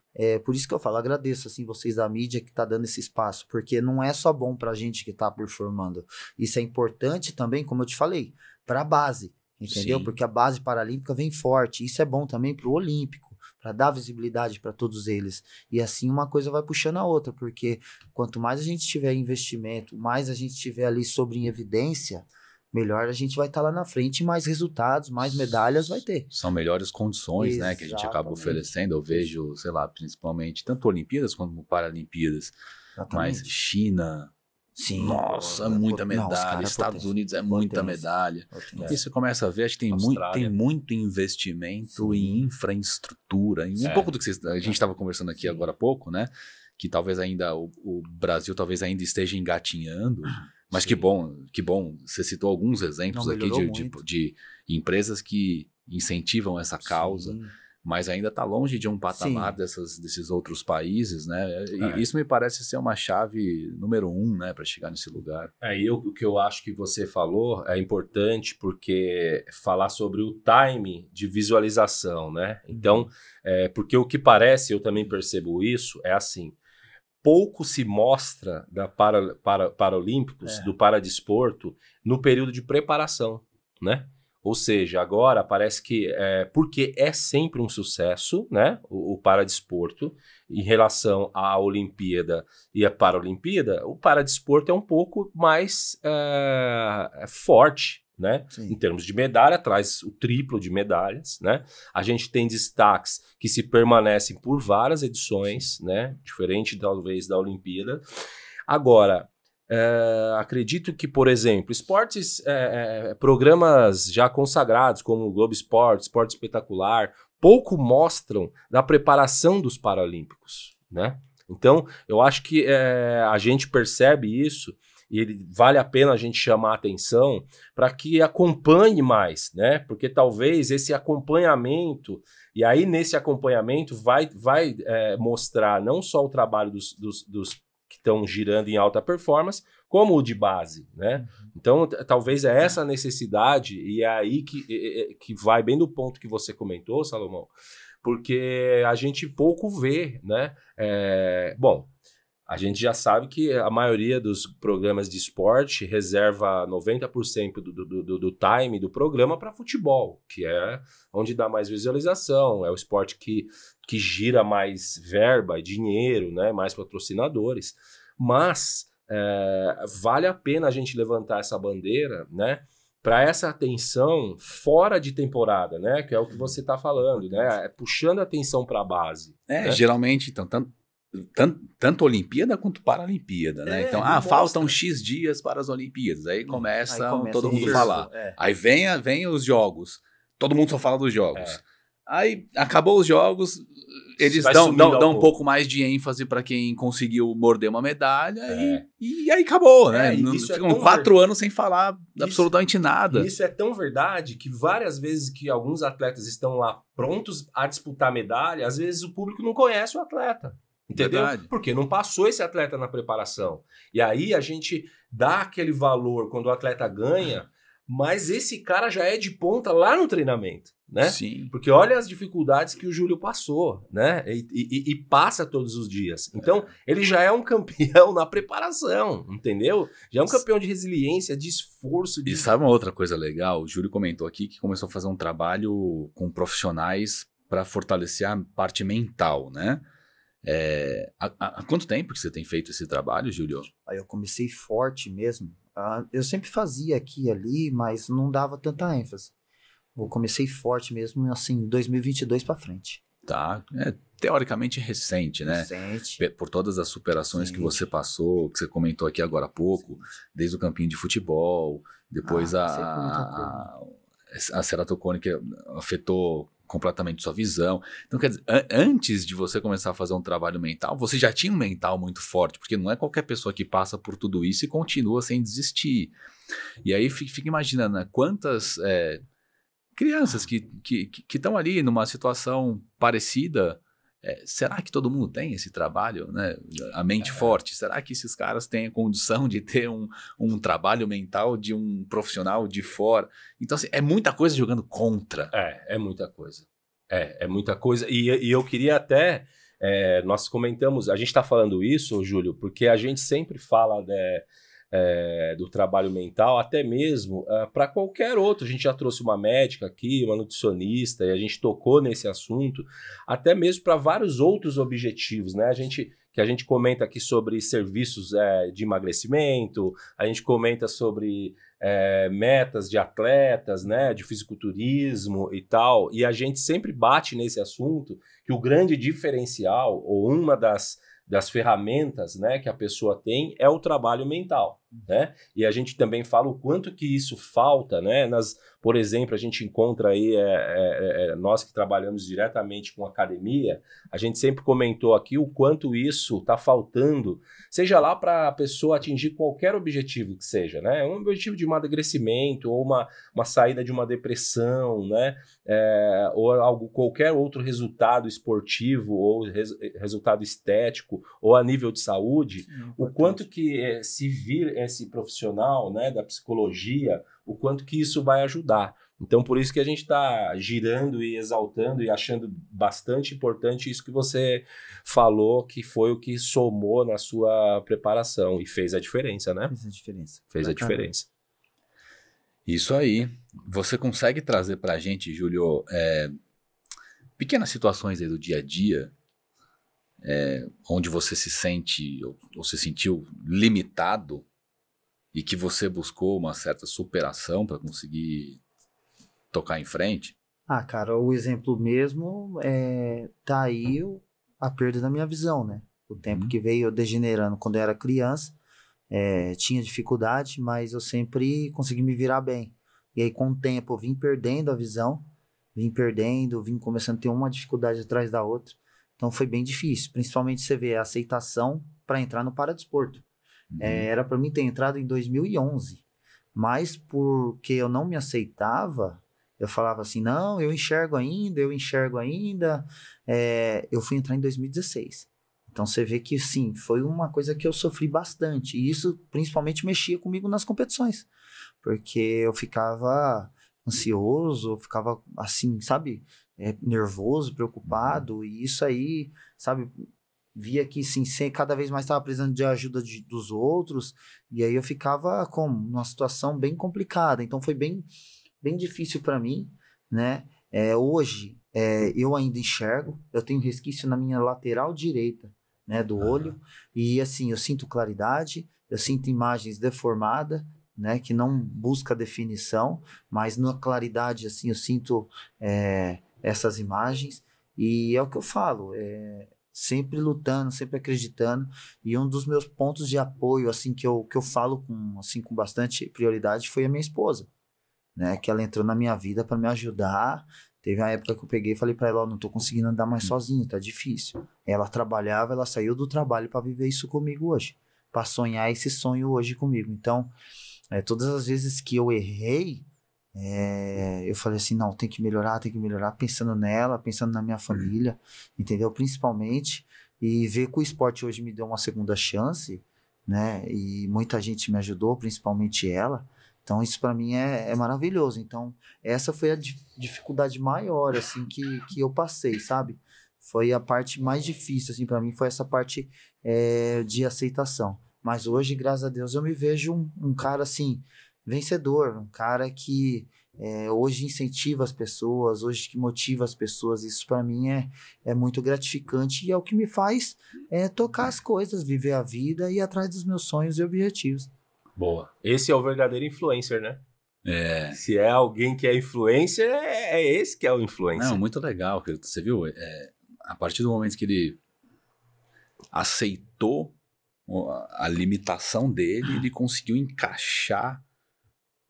por isso que eu falo, agradeço assim, vocês da mídia que tá dando esse espaço, porque não é só bom pra gente que tá performando. Isso é importante também, como eu te falei, para a base, entendeu? Porque a base paralímpica vem forte. Isso é bom também pro Olímpico, para dar visibilidade para todos eles. E assim uma coisa vai puxando a outra, porque quanto mais a gente tiver investimento, mais a gente tiver ali sobre em evidência, melhor a gente vai estar lá na frente, mais resultados, mais medalhas vai ter. São melhores condições, né, que a gente acaba oferecendo. Eu vejo, sei lá, principalmente tanto Olimpíadas quanto Paralimpíadas. Mas China... Sim, nossa, é muita medalha. Estados Unidos é muita medalha. E você começa a ver, acho que tem muito investimento em infraestrutura, em um pouco do que a gente estava conversando aqui agora há pouco, né? Que talvez ainda o Brasil talvez ainda esteja engatinhando. Mas que bom. Você citou alguns exemplos aqui de empresas que incentivam essa causa. Mas ainda está longe de um patamar desses outros países, né? E isso me parece ser uma chave número 1, né, para chegar nesse lugar. O que eu acho que você falou é importante, porque falar sobre o time de visualização, né? Então, porque o que parece, eu também percebo isso, é assim, pouco se mostra da Paralímpicos, do paradesporto, no período de preparação, né? Ou seja, agora parece que, porque é sempre um sucesso, né, o paradesporto, em relação à Olimpíada e à Paralimpíada, o paradesporto é um pouco mais forte, né? Em termos de medalha, traz o triplo de medalhas, né? A gente tem destaques que se permanecem por várias edições, né? Diferente talvez da Olimpíada. Agora... acredito que, por exemplo, esportes, programas já consagrados como o Globo Esporte, Esporte Espetacular, pouco mostram da preparação dos Paralímpicos, né? Então, eu acho que a gente percebe isso vale a pena a gente chamar a atenção para que acompanhe mais, né? Porque talvez esse acompanhamento, e aí nesse acompanhamento vai mostrar não só o trabalho dos que estão girando em alta performance, como o de base, né? Então, talvez é essa necessidade, e é aí que vai bem do ponto que você comentou, Salomão, porque a gente pouco vê, né? Bom, a gente já sabe que a maioria dos programas de esporte reserva 90% do time do programa para futebol, que é onde dá mais visualização, é o esporte que gira mais verba e dinheiro, né, mais patrocinadores. Mas vale a pena a gente levantar essa bandeira, né, para essa atenção fora de temporada, né, que é o que você está falando, né, puxando a atenção para a base. Né? Geralmente, então, tanto Olimpíada quanto Paralimpíada, né? Então, faltam X dias para as Olimpíadas. Aí começa todo mundo a falar. Aí vem os jogos. Todo mundo só fala dos jogos. Aí acabou os jogos, eles dão um pouco mais de ênfase para quem conseguiu morder uma medalha e aí acabou, né? Ficam 4 anos sem falar absolutamente nada. Isso é tão verdade que várias vezes que alguns atletas estão lá prontos a disputar medalha, às vezes o público não conhece o atleta. Entendeu? Verdade. Porque não passou esse atleta na preparação. E aí a gente dá aquele valor quando o atleta ganha, mas esse cara já é de ponta lá no treinamento, né? Sim. Porque olha as dificuldades que o Júlio passou, né? E passa todos os dias. Então, ele já é um campeão na preparação, entendeu? Já é um campeão de resiliência, de esforço. E sabe uma outra coisa legal? O Júlio comentou aqui que começou a fazer um trabalho com profissionais para fortalecer a parte mental, né? Há quanto tempo que você tem feito esse trabalho, Júlio? Aí eu comecei forte mesmo. Eu sempre fazia aqui e ali, mas não dava tanta ênfase. Eu comecei forte mesmo, assim, 2022 para frente. Tá, teoricamente recente, né? Recente. Por todas as superações que você passou, que você comentou aqui agora há pouco, desde o campinho de futebol, depois a ceratocone que afetou completamente sua visão. Então, quer dizer, antes de você começar a fazer um trabalho mental, você já tinha um mental muito forte, porque não é qualquer pessoa que passa por tudo isso e continua sem desistir. E aí fica imaginando, né, quantas crianças que estão ali numa situação parecida, será que todo mundo tem esse trabalho, né? A mente forte? Será que esses caras têm a condição de ter um trabalho mental de um profissional de fora? Então, assim, é muita coisa jogando contra. É muita coisa. É muita coisa. E eu queria até... nós comentamos... A gente está falando isso, Júlio, porque a gente sempre fala do trabalho mental, até mesmo para qualquer outro. A gente já trouxe uma médica aqui, uma nutricionista, e a gente tocou nesse assunto, até mesmo para vários outros objetivos, né? Que a gente comenta aqui sobre serviços de emagrecimento, a gente comenta sobre metas de atletas, né? De fisiculturismo e tal, e a gente sempre bate nesse assunto que o grande diferencial, ou uma das ferramentas, né, que a pessoa tem é o trabalho mental, né? E a gente também fala o quanto que isso falta, né? Por exemplo, a gente encontra aí, nós que trabalhamos diretamente com academia, a gente sempre comentou aqui o quanto isso está faltando, seja lá para a pessoa atingir qualquer objetivo que seja, né? Um objetivo de emagrecimento, ou uma saída de uma depressão, né? Ou qualquer outro resultado esportivo, ou resultado estético, ou a nível de saúde, o quanto que se vir esse profissional, né, da psicologia, o quanto que isso vai ajudar. Então, por isso que a gente está girando e exaltando e achando bastante importante isso que você falou, que foi o que somou na sua preparação e fez a diferença, né? Fez a diferença. Isso aí. Você consegue trazer para a gente, Júlio, pequenas situações aí do dia a dia, onde você se sente ou se sentiu limitado e que você buscou uma certa superação para conseguir tocar em frente? Cara, o exemplo mesmo tá aí a perda da minha visão, né? O tempo que veio degenerando quando eu era criança, tinha dificuldade, mas eu sempre consegui me virar bem. E aí, com o tempo, eu vim perdendo a visão, vim começando a ter uma dificuldade atrás da outra. Então, foi bem difícil. Principalmente você vê a aceitação para entrar no paradesporto. Era para mim ter entrado em 2011. Mas porque eu não me aceitava, eu falava assim, não, eu enxergo ainda. Eu fui entrar em 2016. Então você vê que, sim, foi uma coisa que eu sofri bastante. E isso principalmente mexia comigo nas competições. Porque eu ficava ansioso, eu ficava assim, sabe, nervoso, preocupado. E isso aí, sabe, via que, sim, cada vez mais estava precisando de ajuda dos outros. E aí eu ficava como? Numa situação bem complicada. Então foi bem difícil para mim, né? Hoje, eu ainda enxergo. Eu tenho resquício na minha lateral direita, né, do olho. E assim, eu sinto claridade, eu sinto imagens deformadas, né, que não busca definição, mas na claridade, assim, eu sinto essas imagens. E é o que eu falo, sempre lutando, sempre acreditando. E um dos meus pontos de apoio, assim, que eu falo com bastante prioridade foi a minha esposa, né, que ela entrou na minha vida para me ajudar. Teve uma época que eu peguei e falei para ela, não tô conseguindo andar mais sozinho, tá difícil. Ela trabalhava, ela saiu do trabalho para viver isso comigo hoje, para sonhar esse sonho hoje comigo. Então, todas as vezes que eu errei, eu falei assim, não, tem que melhorar, pensando nela, pensando na minha família, entendeu? Principalmente, e ver que o esporte hoje me deu uma segunda chance, né? E muita gente me ajudou, principalmente ela. Então, isso para mim é maravilhoso. Então, essa foi a dificuldade maior, assim, que eu passei, sabe? Foi a parte mais difícil, assim, para mim, foi essa parte de aceitação. Mas hoje, graças a Deus, eu me vejo um cara, assim, vencedor, um cara que hoje incentiva as pessoas, hoje que motiva as pessoas. Isso para mim é muito gratificante e é o que me faz tocar as coisas, viver a vida e ir atrás dos meus sonhos e objetivos. Boa. Esse é o verdadeiro influencer, né? Se é alguém que é influencer, é esse que é o influencer. Não, muito legal. Você viu? A partir do momento que ele aceitou a limitação dele, ele conseguiu encaixar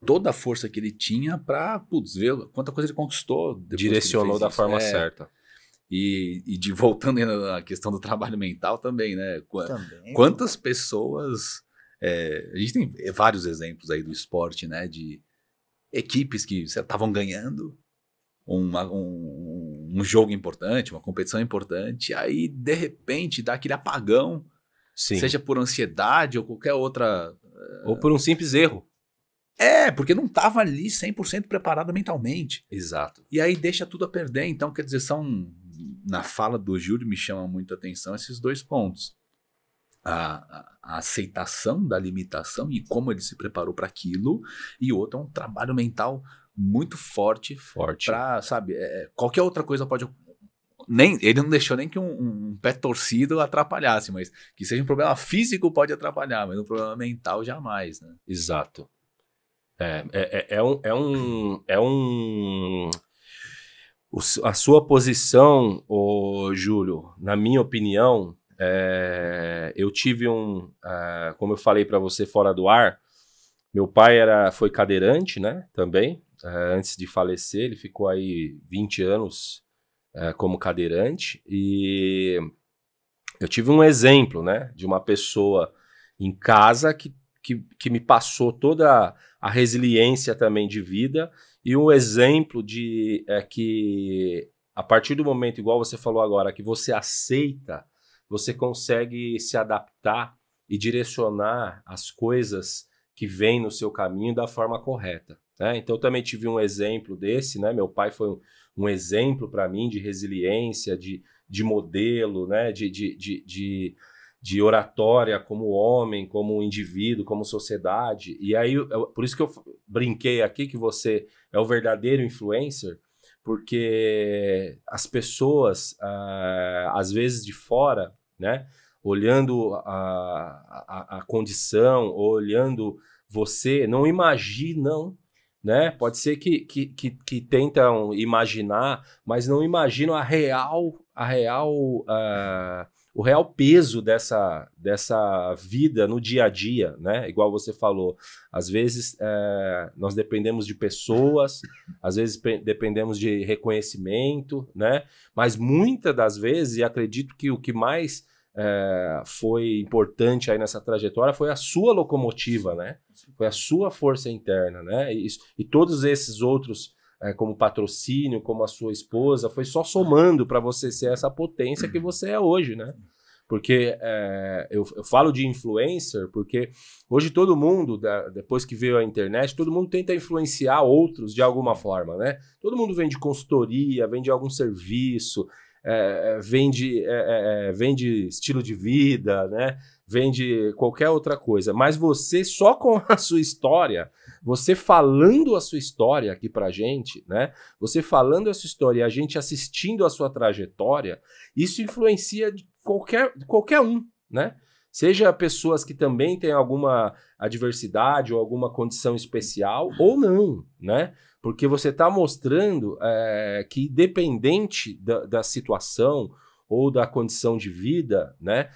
toda a força que ele tinha para ver quanta coisa ele conconquistou. Direcionou da forma certa. E voltando ainda na questão do trabalho mental também, né? Quantas pessoas... a gente tem vários exemplos aí do esporte, né? De equipes que estavam ganhando um jogo importante, uma competição importante, aí de repente dá aquele apagão, sim, seja por ansiedade ou qualquer outra... Ou por um simples erro. Porque não estava ali 100% preparado mentalmente. Exato. E aí deixa tudo a perder. Então, quer dizer, na fala do Júlio me chama muito a atenção esses dois pontos. A aceitação da limitação e como ele se preparou para aquilo, e outro é um trabalho mental muito forte. Para, sabe, qualquer outra coisa pode... ele não deixou nem que um pé torcido atrapalhasse, mas que seja um problema físico pode atrapalhar, mas um problema mental jamais, né? Exato. A sua posição, Júlio, na minha opinião, eu tive como eu falei para você fora do ar, meu pai foi cadeirante, né, também, antes de falecer. Ele ficou aí 20 anos como cadeirante, e eu tive um exemplo, né, de uma pessoa em casa que me passou toda a resiliência também de vida, e um exemplo de que a partir do momento, igual você falou agora, que você aceita, você consegue se adaptar e direcionar as coisas que vêm no seu caminho da forma correta, né? Então eu também tive um exemplo desse, né? Meu pai foi um exemplo para mim de resiliência, de modelo, né? De oratória como homem, como indivíduo, como sociedade. E aí, por isso que eu brinquei aqui que você é o verdadeiro influencer, porque as pessoas, às vezes de fora, né, olhando a condição, olhando você, não imaginam, né? Pode ser que tentam imaginar, mas não imaginam o real peso dessa vida no dia a dia, né? Igual você falou, às vezes nós dependemos de pessoas, às vezes dependemos de reconhecimento, né? Mas muitas das vezes, e acredito que o que mais foi importante aí nessa trajetória foi a sua locomotiva, né? Foi a sua força interna, né? E todos esses outros, como patrocínio, como a sua esposa, foi só somando para você ser essa potência que você é hoje, né? Porque eu falo de influencer, porque hoje todo mundo, depois que veio a internet, todo mundo tenta influenciar outros de alguma forma, né? Todo mundo vende consultoria, vende algum serviço, vende estilo de vida, né? Vende qualquer outra coisa. Mas você, só com a sua história, você falando a sua história aqui pra gente, né? Você falando a sua história e a gente assistindo a sua trajetória, isso influencia qualquer um, né? Seja pessoas que também têm alguma adversidade ou alguma condição especial ou não, né? Porque você está mostrando que independente da situação ou da condição de vida, né?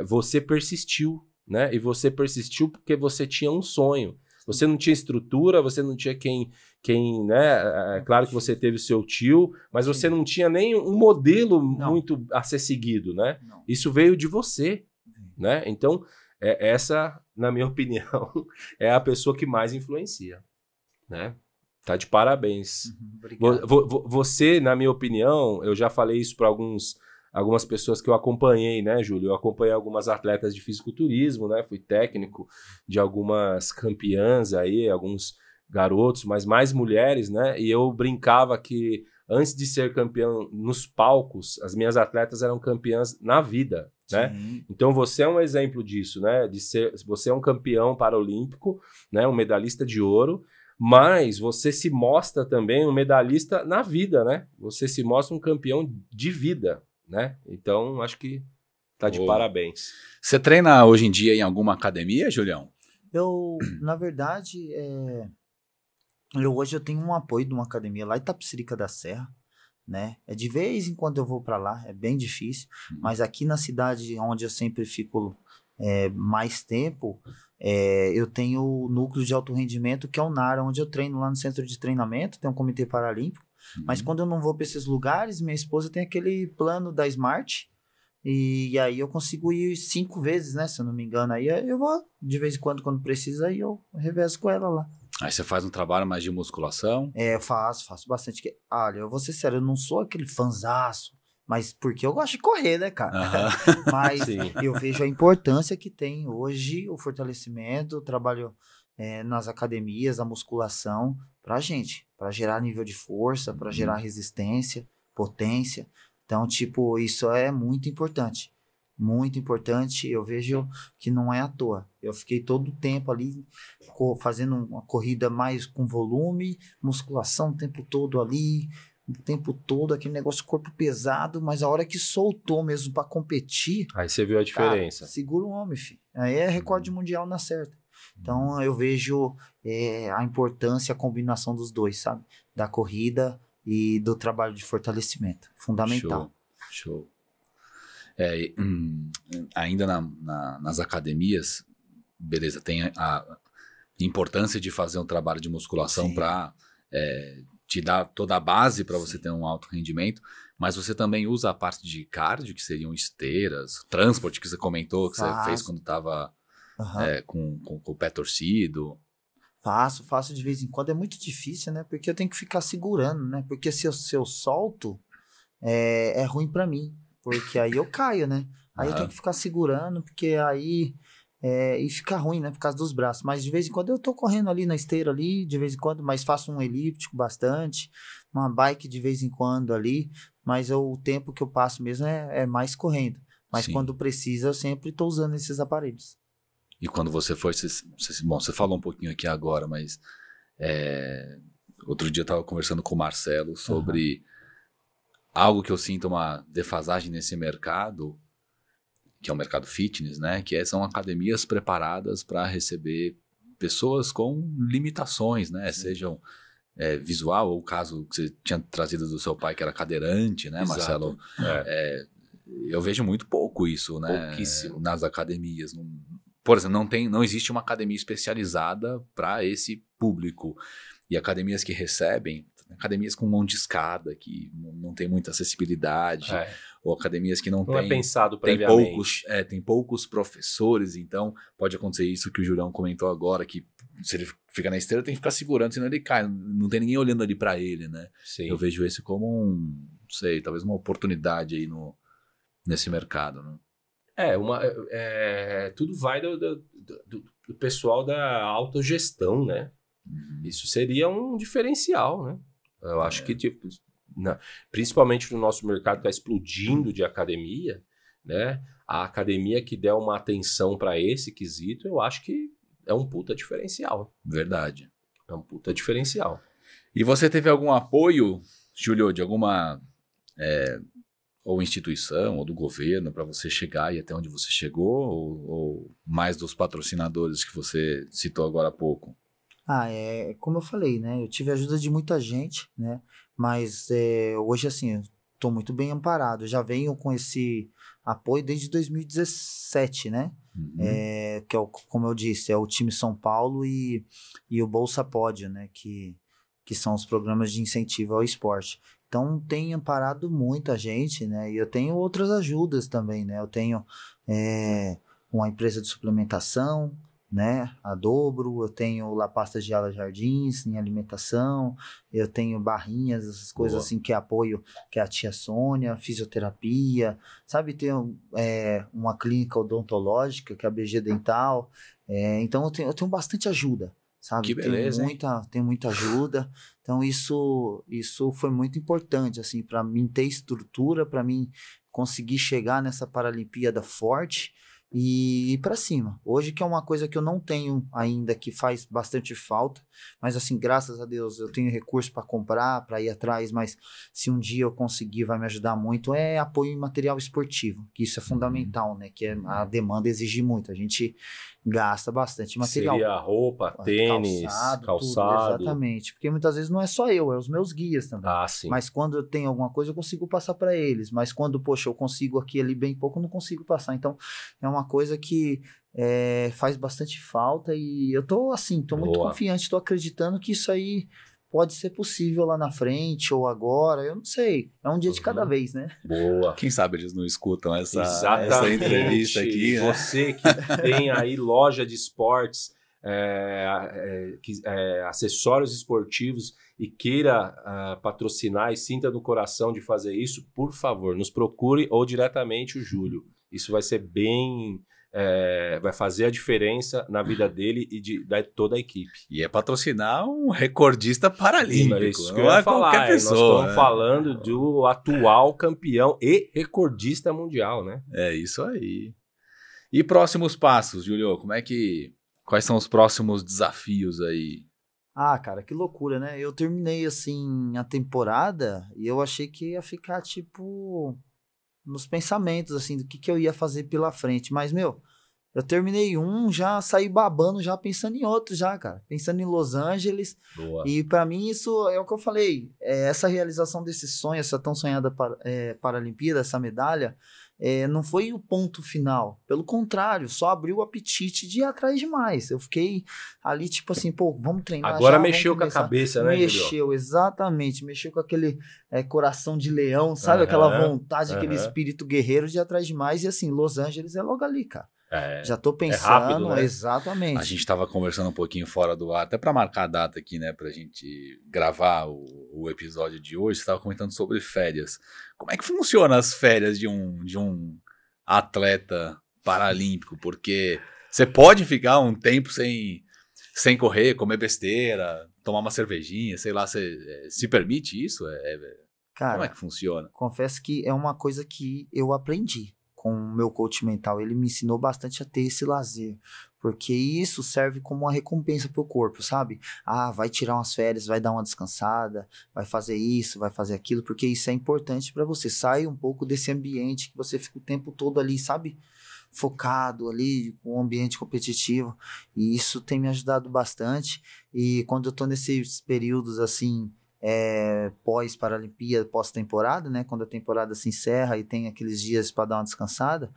Você persistiu, né? E você persistiu porque você tinha um sonho. Você não tinha estrutura, você não tinha quem né? Claro que você teve o seu tio, mas você não tinha nem um modelo muito a ser seguido, né? Não. Isso veio de você, né? Então, essa, na minha opinião, é a pessoa que mais influencia, né? Tá de parabéns. Obrigado. Você, na minha opinião, eu já falei isso para algumas pessoas que eu acompanhei, né, Júlio? Eu acompanhei algumas atletas de fisiculturismo, né? Fui técnico de algumas campeãs aí, alguns garotos, mas mais mulheres, né? E eu brincava que antes de ser campeão nos palcos, as minhas atletas eram campeãs na vida, né? Sim. Então você é um exemplo disso, né? Você é um campeão paralímpico, né? Um medalhista de ouro, mas você se mostra também um medalhista na vida, né? Você se mostra um campeão de vida, né? Então, acho que tá de parabéns. Você treina hoje em dia em alguma academia, Julião? Na verdade, hoje eu tenho um apoio de uma academia lá em Itapecerica da Serra, né? De vez em quando eu vou para lá, é bem difícil, mas aqui na cidade onde eu sempre fico mais tempo, eu tenho o núcleo de alto rendimento, que é o NARA, onde eu treino lá no centro de treinamento, tem um comitê paralímpico, mas quando eu não vou para esses lugares, minha esposa tem aquele plano da Smart, e aí eu consigo ir 5 vezes, né, se eu não me engano, aí eu vou de vez em quando precisa, aí eu revezo com ela lá. Aí você faz um trabalho mais de musculação? Eu faço bastante. Olha, eu vou ser sério, eu não sou aquele fanzaço, mas porque eu gosto de correr, né, cara? Mas eu vejo a importância que tem hoje o fortalecimento, o trabalho nas academias, a musculação, pra gente, pra gerar nível de força, pra gerar resistência, potência. Então, tipo, isso é muito importante. Muito importante, eu vejo que não é à toa. Eu fiquei todo o tempo ali fazendo uma corrida mais com volume, musculação o tempo todo ali, o tempo todo, aquele negócio corpo pesado, mas a hora que soltou mesmo para competir... Aí você viu a diferença. Cara, segura o homem, filho. Aí é recorde mundial na certa. Então eu vejo a importância, a combinação dos dois, sabe? Da corrida e do trabalho de fortalecimento. Fundamental. Show. Ainda nas academias, beleza, tem a importância de fazer um trabalho de musculação para te dar toda a base para você ter um alto rendimento, mas você também usa a parte de cardio, que seriam esteiras, transporte que você comentou, que você fez quando estava com o pé torcido. Faço de vez em quando, é muito difícil, né, porque eu tenho que ficar segurando, né, porque se eu solto, é ruim para mim. Porque aí eu caio, né? Aí eu tenho que ficar segurando, porque aí... e fica ruim, né? Por causa dos braços. Mas de vez em quando eu tô correndo ali na esteira ali, de vez em quando, mas faço um elíptico bastante, uma bike de vez em quando ali, mas o tempo que eu passo mesmo é mais correndo. Mas quando precisa, eu sempre tô usando esses aparelhos. E quando você foi... Bom, você falou um pouquinho aqui agora, mas... outro dia eu tava conversando com o Marcelo sobre... algo que eu sinto uma defasagem nesse mercado, que é o mercado fitness, né? Que são academias preparadas para receber pessoas com limitações, né? Sejam visual, ou o caso que você tinha trazido do seu pai, que era cadeirante, né, Marcelo? Eu vejo muito pouco isso, né? Pouquíssimo. Nas academias. Por exemplo, não existe uma academia especializada para esse público. E academias que recebem, academias com mão de escada, que não tem muita acessibilidade, ou academias que não Não é têm... pensado Tem previamente. tem poucos professores, então pode acontecer isso que o Julião comentou agora, que se ele fica na esteira tem que ficar segurando, senão ele cai, não tem ninguém olhando ali para ele, né? Sim. Eu vejo esse como não sei, talvez uma oportunidade aí nesse mercado, né? Tudo vai do pessoal da autogestão, né? Isso seria um diferencial, né? Eu acho que, tipo, principalmente no nosso mercado que está explodindo de academia, né? A academia que der uma atenção para esse quesito, eu acho que é um puta diferencial. Verdade. É um puta diferencial. E você teve algum apoio, Júlio, de alguma ou instituição, ou do governo, para você chegar e até onde você chegou, ou mais dos patrocinadores que você citou agora há pouco? Como eu falei, né? Eu tive a ajuda de muita gente, né? Mas hoje, assim, eu tô muito bem amparado. Eu já venho com esse apoio desde 2017, né? Que é como eu disse, é o time São Paulo e o Bolsa Pódio, né? Que são os programas de incentivo ao esporte. Então, tem amparado muita gente, né? E eu tenho outras ajudas também, né? Eu tenho uma empresa de suplementação, né? A Dobro, eu tenho La Pastas de Ala Jardins em alimentação, eu tenho barrinhas, essas coisas assim que apoio, que é a tia Sônia, fisioterapia, sabe? Tenho uma clínica odontológica, que é a BG Dental, então eu tenho bastante ajuda, sabe? Que beleza, tem muita ajuda. Então isso foi muito importante assim para mim ter estrutura, para mim conseguir chegar nessa Paralimpíada forte e ir para cima. Hoje que é uma coisa que eu não tenho ainda, que faz bastante falta, mas assim, graças a Deus eu tenho recurso para comprar, para ir atrás, mas se um dia eu conseguir, vai me ajudar muito, é apoio em material esportivo, que isso é fundamental, né? Que a demanda exige muito, a gente gasta bastante material. Seria roupa, tênis, calçado. Tudo, exatamente, porque muitas vezes não é só eu, é os meus guias também. Sim. Mas quando eu tenho alguma coisa, eu consigo passar para eles, mas quando, poxa, eu consigo aqui ali bem pouco, eu não consigo passar. Então, é uma coisa que faz bastante falta e eu tô muito confiante, tô acreditando que isso aí pode ser possível lá na frente ou agora, eu não sei. É um dia de cada vez, né? Boa. Quem sabe eles não escutam essa entrevista aqui, né? Você que tem aí loja de esportes, acessórios esportivos e queira patrocinar e sinta no coração de fazer isso, por favor, nos procure ou diretamente o Júlio. Isso vai ser bem... vai fazer a diferença na vida dele e de toda a equipe. E é patrocinar um recordista paralímpico. Isso que eu ia falar. Qualquer pessoa, nós estamos falando do atual campeão e recordista mundial, né? É isso aí. E próximos passos, Júlio? Quais são os próximos desafios aí? Cara, que loucura, né? Eu terminei, assim, a temporada e eu achei que ia ficar, tipo... nos pensamentos, assim, do que eu ia fazer pela frente. Mas, eu terminei já saí babando, já pensando em outro já, cara. Pensando em Los Angeles. Boa. E pra mim isso é o que eu falei. Essa realização desse sonho, essa tão sonhada Paralimpíada, essa medalha, não foi o ponto final. Pelo contrário, só abriu o apetite de ir atrás de mais. Eu fiquei ali, tipo assim, vamos treinar. Agora mexeu com a cabeça, né, Mexeu, Julio? Exatamente. Mexeu com aquele coração de leão, sabe? Aquela vontade, aquele espírito guerreiro de ir atrás de mais. E assim, Los Angeles é logo ali, cara. Já tô pensando, rápido, né? Exatamente. A gente tava conversando um pouquinho fora do ar, até para marcar a data aqui, né, pra gente gravar o episódio de hoje. Você tava comentando sobre férias. Como é que funciona as férias de um atleta paralímpico? Porque você pode ficar um tempo sem correr, comer besteira, tomar uma cervejinha, sei lá, você se permite isso? Cara, como é que funciona? Confesso que é uma coisa que eu aprendi com o meu coach mental. Ele me ensinou bastante a ter esse lazer, porque isso serve como uma recompensa pro corpo, sabe? Vai tirar umas férias, vai dar uma descansada, vai fazer isso, vai fazer aquilo, porque isso é importante para você. Sai um pouco desse ambiente que você fica o tempo todo ali, sabe? Focado ali, com um ambiente competitivo, e isso tem me ajudado bastante. E quando eu tô nesses períodos assim, pós-Paralimpíada, pós-temporada, né? Quando a temporada se encerra e tem aqueles dias para dar uma descansada,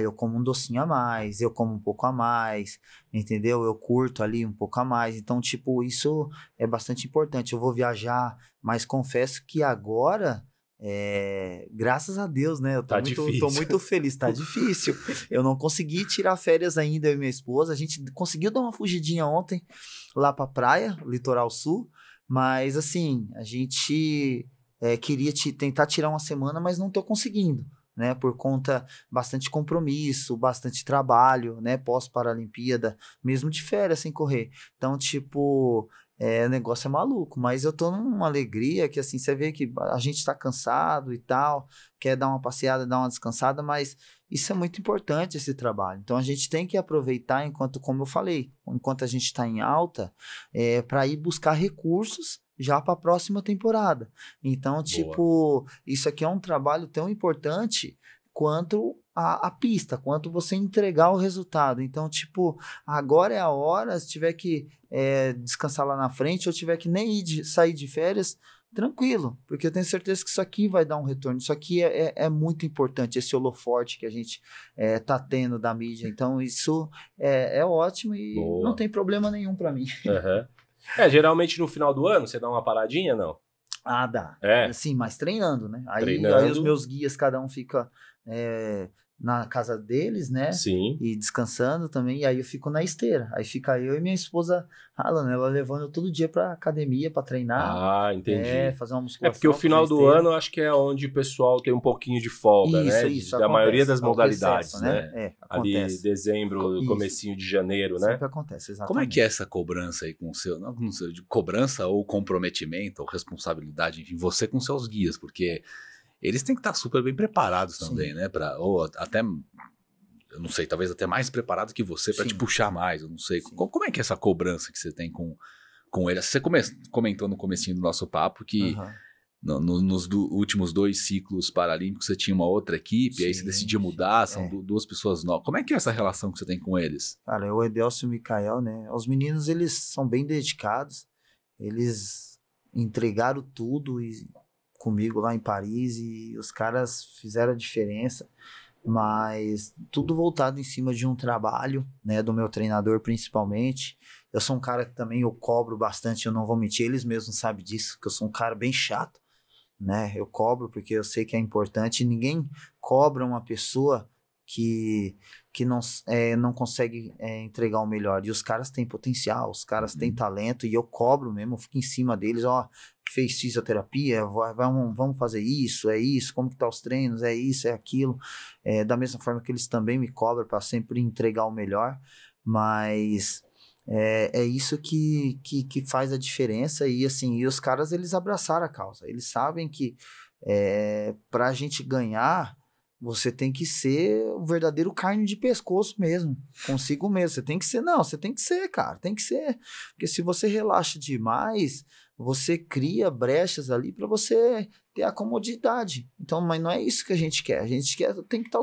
eu como um docinho a mais, eu como um pouco a mais, entendeu? Eu curto ali um pouco a mais. Então, tipo, isso é bastante importante. Eu vou viajar, mas confesso que agora Graças a Deus, né? Eu tô, Tá muito feliz. Tá difícil. Eu não consegui tirar férias ainda, eu e minha esposa. A gente conseguiu dar uma fugidinha ontem lá pra praia, Litoral Sul. Mas, assim, a gente queria tentar tirar uma semana, mas não tô conseguindo, né? Por conta bastante compromisso, bastante trabalho, né? Pós-Paralimpíada, mesmo de férias sem correr. Então, tipo... o negócio é maluco, mas eu tô numa alegria que, assim, você vê que a gente tá cansado e tal, quer dar uma passeada, dar uma descansada, mas isso é muito importante, esse trabalho. Então, a gente tem que aproveitar enquanto, como eu falei, enquanto a gente tá em alta, para ir buscar recursos já para a próxima temporada. Então, tipo, isso aqui é um trabalho tão importante quanto a pista, quanto você entregar o resultado. Então, tipo, agora é a hora, se tiver que descansar lá na frente, ou tiver que nem sair de férias, tranquilo, porque eu tenho certeza que isso aqui vai dar um retorno. Isso aqui é muito importante, esse holoforte que a gente tá tendo da mídia. Então, isso é ótimo e não tem problema nenhum para mim. Geralmente no final do ano, você dá uma paradinha, não? Ah, dá. Sim, mas treinando, né? Aí os meus guias, cada um fica na casa deles, né? Sim. E descansando também. E aí eu fico na esteira. Aí fica eu e minha esposa ralando, ela levando eu todo dia pra academia pra treinar. Ah, entendi. Fazer uma musculação. Porque o final do ano eu acho que é onde o pessoal tem um pouquinho de folga, né? Isso, da maioria das modalidades, recesso, né? Acontece. Ali dezembro, comecinho de janeiro, né? Sempre acontece, exatamente. Como é que é essa cobrança aí com o seu, não sei, de cobrança ou comprometimento ou responsabilidade, enfim, você com seus guias, porque eles têm que estar super bem preparados também, né? Ou até, eu não sei, talvez até mais preparado que você para te puxar mais, eu não sei. Como é que é essa cobrança que você tem com eles? Você comentou no comecinho do nosso papo que nos últimos 2 ciclos paralímpicos você tinha uma outra equipe, aí você decidiu mudar, são 2 pessoas novas. Como é que é essa relação que você tem com eles? Cara, o Edelcio e o Mikael, né? Os meninos, eles são bem dedicados, eles entregaram tudo comigo lá em Paris e os caras fizeram a diferença, mas tudo voltado em cima de um trabalho, né, do meu treinador principalmente. Eu sou um cara que também eu cobro bastante, eu não vou mentir, eles mesmos sabem disso, que eu sou um cara bem chato, né? Eu cobro porque eu sei que é importante, e ninguém cobra uma pessoa que não consegue entregar o melhor. E os caras têm potencial, os caras têm talento, e eu cobro mesmo, eu fico em cima deles, fez fisioterapia, vamos fazer isso, como que tá os treinos, é isso, é aquilo. Da mesma forma que eles também me cobram para sempre entregar o melhor, mas é isso que faz a diferença. E assim, e os caras, eles abraçaram a causa, eles sabem que pra gente ganhar, você tem que ser o verdadeiro carne de pescoço mesmo, consigo mesmo. Você tem que ser, cara, tem que ser. Porque se você relaxa demais, você cria brechas ali para você ter a comodidade. Então, mas não é isso que a gente quer. A gente tem que estar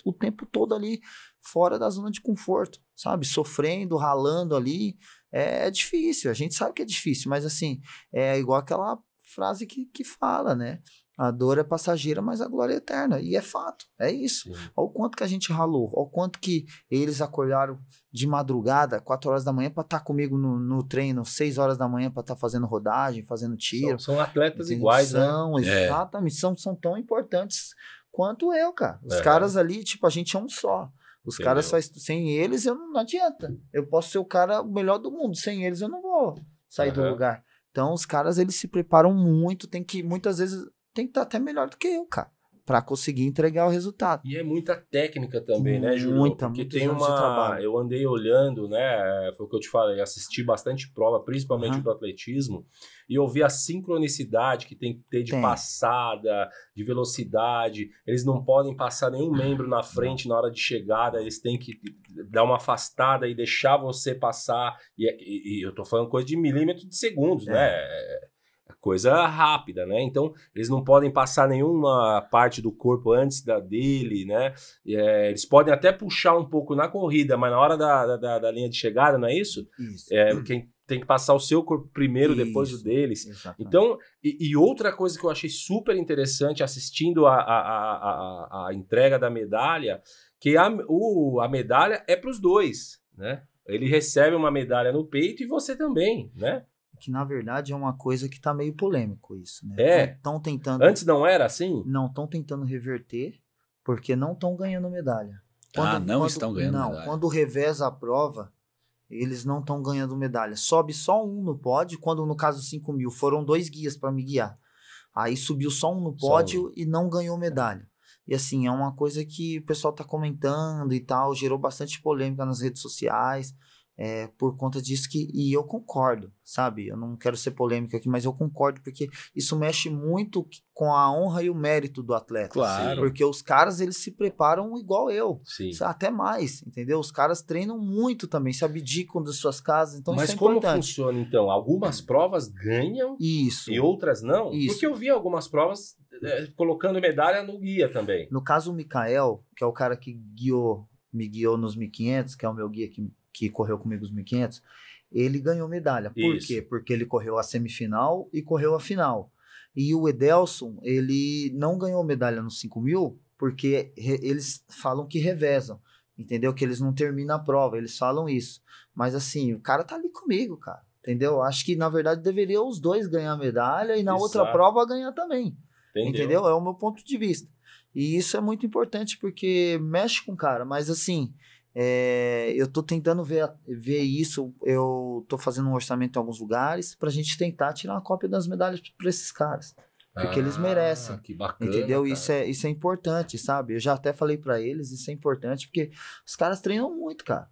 o tempo todo ali fora da zona de conforto, sabe? Sofrendo, ralando ali. É difícil, a gente sabe que é difícil, mas assim, é igual aquela frase que fala, né? A dor é passageira, mas a glória é eterna. E é fato, é isso. Sim. Olha o quanto que a gente ralou, olha o quanto que eles acordaram de madrugada, 4 horas da manhã, para estar comigo no treino, 6 horas da manhã para estar fazendo rodagem, fazendo tiro. São atletas iguais, né? Exatamente, são tão importantes quanto eu, cara. Os caras ali, tipo, a gente é um só. Os caras, sem eles, não adianta. Eu posso ser o cara melhor do mundo, sem eles eu não vou sair do lugar. Então, os caras, eles se preparam muito, muitas vezes tem que estar até melhor do que eu, cara, para conseguir entregar o resultado. E é muita técnica também, né, Júlio? Porque tem trabalho. Eu andei olhando, né, foi o que eu te falei, assisti bastante prova, principalmente do atletismo, e eu vi a sincronicidade que tem que ter de passada, de velocidade. Eles não podem passar nenhum membro na frente na hora de chegada, eles têm que dar uma afastada e deixar você passar. E eu tô falando coisa de milímetros de segundos, né? Coisa rápida, né? Então, eles não podem passar nenhuma parte do corpo antes dele, né? Eles podem até puxar um pouco na corrida, mas na hora da linha de chegada, não é isso? Isso. Quem tem que passar o seu corpo primeiro, depois o deles. Exatamente. Então, e outra coisa que eu achei super interessante assistindo a entrega da medalha, que a medalha é para os dois, né? Ele recebe uma medalha no peito e você também, né? que na verdade é uma coisa que tá meio polêmico isso, né? É? Estão tentando... Antes não era assim? Não, estão tentando reverter, porque não estão ganhando medalha. Estão ganhando medalha. Quando reveza a prova, eles não estão ganhando medalha. Sobe só um no pódio, quando no caso 5.000 foram 2 guias para me guiar. Aí subiu só um no pódio e não ganhou medalha. E assim, é uma coisa que o pessoal tá comentando e tal, gerou bastante polêmica nas redes sociais, por conta disso e eu concordo, sabe? Eu não quero ser polêmico aqui, mas eu concordo, porque isso mexe muito com a honra e o mérito do atleta. Claro. Porque os caras, eles se preparam igual eu. Sim. Até mais, entendeu? Os caras treinam muito também, se abdicam das suas casas, então mas isso é como importante. funciona, então? Algumas provas ganham Isso. e outras não? Isso. Porque eu vi algumas provas colocando medalha no guia também. No caso, o Mikael, que é o cara que me guiou nos 1.500, que é o meu guia que correu comigo os 1.500, ele ganhou medalha. Por quê? Porque ele correu a semifinal e correu a final. E o Edelson, ele não ganhou medalha nos 5.000 porque eles falam que revezam, entendeu? Que eles não terminam a prova, eles falam isso. Mas assim, o cara tá ali comigo, cara, entendeu? Acho que na verdade deveria os dois ganhar medalha e na outra prova ganhar também. Entendeu? É o meu ponto de vista. E isso é muito importante porque mexe com o cara, mas assim... eu tô tentando ver isso, eu tô fazendo um orçamento em alguns lugares pra gente tentar tirar uma cópia das medalhas pra esses caras, porque eles merecem, que bacana, entendeu? Cara. Isso é importante, sabe? Eu já até falei pra eles, isso é importante, porque os caras treinam muito, cara,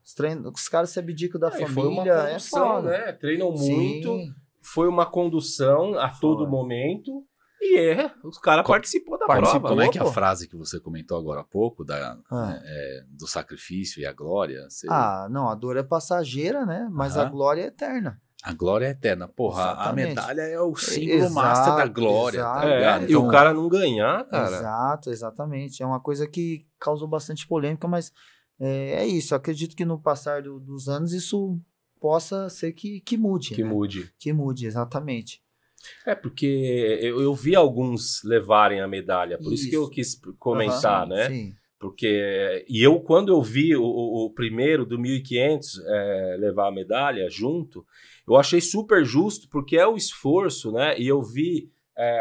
os caras se abdicam da família, foi uma condução, né? Treinam muito, foi uma condução a todo momento. E os caras participou da prova. Como é que é a frase que você comentou agora há pouco, do sacrifício e a glória? Não, a dor é passageira, né? Mas a glória é eterna. A glória é eterna. Porra, Exatamente. A medalha é o símbolo master da glória. Tá ligado? E o cara não ganhar, cara. Exato, exatamente. É uma coisa que causou bastante polêmica, mas é isso. Eu acredito que no passar dos anos isso possa ser que mude. Que né? mude. Que mude, exatamente. Porque eu vi alguns levarem a medalha, por isso que eu quis comentar, né? Sim. Porque, quando eu vi o primeiro do 1.500 levar a medalha junto, eu achei super justo, porque é o esforço, né? E eu vi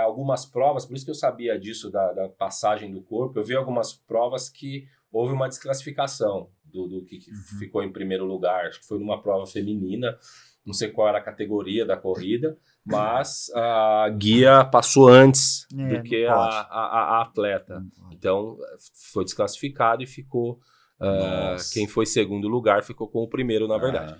algumas provas, por isso que eu sabia disso da passagem do corpo, eu vi algumas provas que houve uma desclassificação do que ficou em primeiro lugar, acho que foi numa prova feminina, não sei qual era a categoria da corrida, mas a guia passou antes do que a atleta. Então, foi desclassificado e ficou... quem foi segundo lugar ficou com o primeiro, na verdade.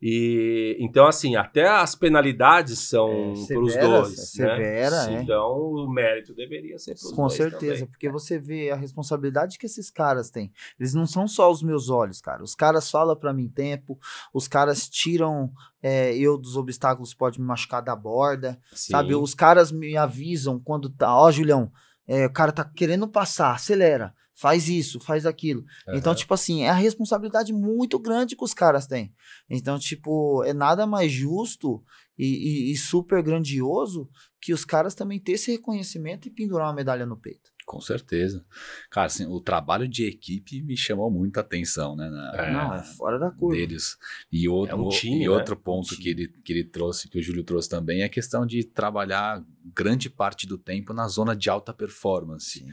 E, então, assim, até as penalidades são para os dois. Severa, né? Então, o mérito deveria ser para os dois. Com certeza, também. Porque você vê a responsabilidade que esses caras têm. Eles não são só os meus olhos, cara. Os caras falam para mim tempo, os caras tiram eu dos obstáculos, pode me machucar da borda, sabe? Os caras me avisam quando tá, Julião, o cara tá querendo passar, acelera. Faz isso, faz aquilo. Então, tipo assim, é a responsabilidade muito grande que os caras têm. Então, tipo, é nada mais justo e super grandioso que os caras também ter esse reconhecimento e pendurar uma medalha no peito. Com certeza. Cara, assim, o trabalho de equipe me chamou muita atenção, né? Não, é fora da curva. Deles. E outro ponto que ele trouxe, que o Júlio trouxe também, é a questão de trabalhar grande parte do tempo na zona de alta performance. Sim.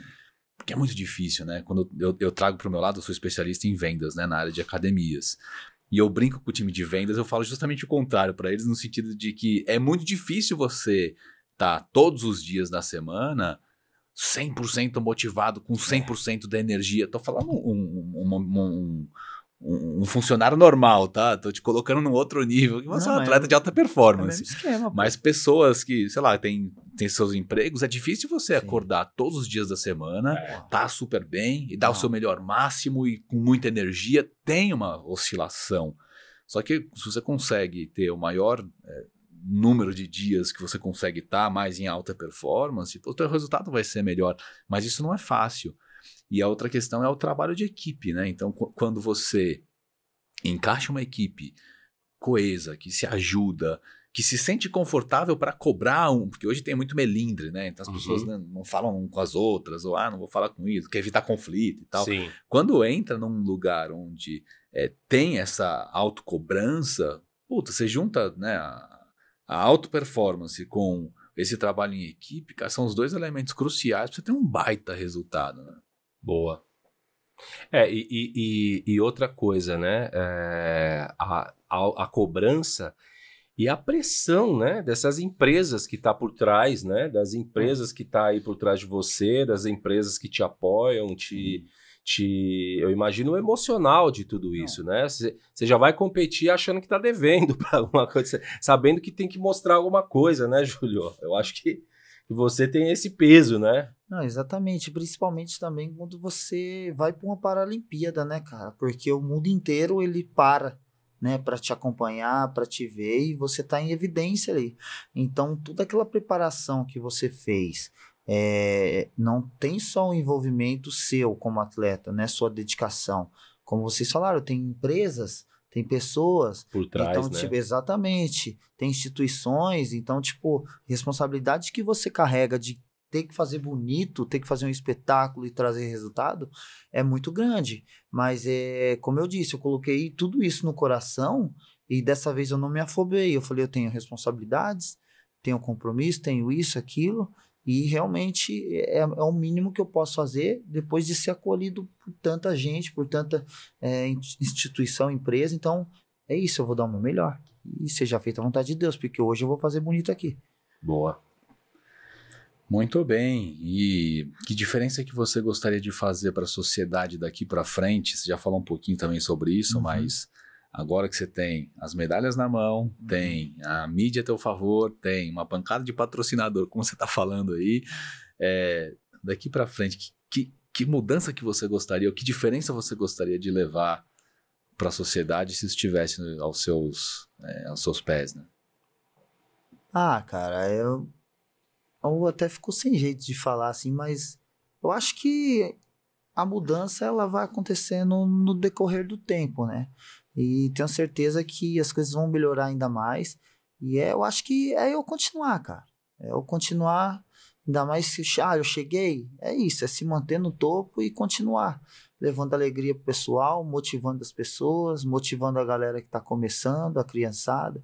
Porque é muito difícil, né? Quando eu trago para o meu lado, eu sou especialista em vendas, né? Na área de academias. E eu brinco com o time de vendas, eu falo justamente o contrário para eles, no sentido de que é muito difícil você estar todos os dias da semana 100% motivado, com 100% da energia. Tô falando um funcionário normal, tá? Tô te colocando num outro nível. Você é um atleta de alta performance. Mas pessoas que, sei lá, tem seus empregos, é difícil você acordar todos os dias da semana, tá super bem e dar o seu melhor máximo e com muita energia. Tem uma oscilação. Só que se você consegue ter o maior número de dias que você consegue estar mais em alta performance, o teu resultado vai ser melhor. Mas isso não é fácil. E a outra questão é o trabalho de equipe, né? Então, quando você encaixa uma equipe coesa, que se ajuda, que se sente confortável para cobrar porque hoje tem muito melindre, né? Então as pessoas não falam com as outras, ou não vou falar com isso, quer evitar conflito e tal. Sim. Quando entra num lugar onde tem essa autocobrança, puta, você junta, né, a alta performance com esse trabalho em equipe, cara, são os dois elementos cruciais para você ter um baita resultado, né? Boa. E outra coisa, né? A cobrança e a pressão, né? Dessas empresas que tá por trás, né? Das empresas que tá aí por trás de você, das empresas que te apoiam, eu imagino o emocional de tudo isso, né? Você já vai competir achando que tá devendo para alguma coisa, sabendo que tem que mostrar alguma coisa, né, Júlio? Eu acho que você tem esse peso, né? Não, exatamente. Principalmente também quando você vai para uma Paralimpíada, né, cara? Porque o mundo inteiro ele para, né, para te acompanhar, para te ver e você tá em evidência ali. Então, toda aquela preparação que você fez, não tem só um envolvimento seu como atleta, né, sua dedicação. Como vocês falaram, tem empresas, tem pessoas por trás, então, né? tipo, exatamente, tem instituições, então, tipo, responsabilidade que você carrega de ter que fazer bonito, ter que fazer um espetáculo e trazer resultado é muito grande, mas como eu disse, eu coloquei tudo isso no coração e dessa vez eu não me afobei, eu falei, eu tenho responsabilidades, tenho compromisso, tenho isso, aquilo, e realmente é o mínimo que eu posso fazer depois de ser acolhido por tanta gente, por tanta instituição, empresa. Então, é isso, eu vou dar o meu melhor. E seja feita a vontade de Deus, porque hoje eu vou fazer bonito aqui. Boa. Muito bem. E que diferença que você gostaria de fazer para a sociedade daqui para frente? Você já falou um pouquinho também sobre isso, mas agora que você tem as medalhas na mão, tem a mídia a teu favor, tem uma pancada de patrocinador, como você está falando aí, daqui para frente, que mudança que você gostaria, ou que diferença você gostaria de levar para a sociedade se estivesse aos seus pés, né? Ah, cara, eu até fico sem jeito de falar assim, mas eu acho que a mudança ela vai acontecendo no decorrer do tempo, né? E tenho certeza que as coisas vão melhorar ainda mais. E eu acho que é eu continuar, cara. É eu continuar, ainda mais que eu cheguei. É isso, é se manter no topo e continuar. Levando alegria pro pessoal, motivando as pessoas, motivando a galera que tá começando, a criançada.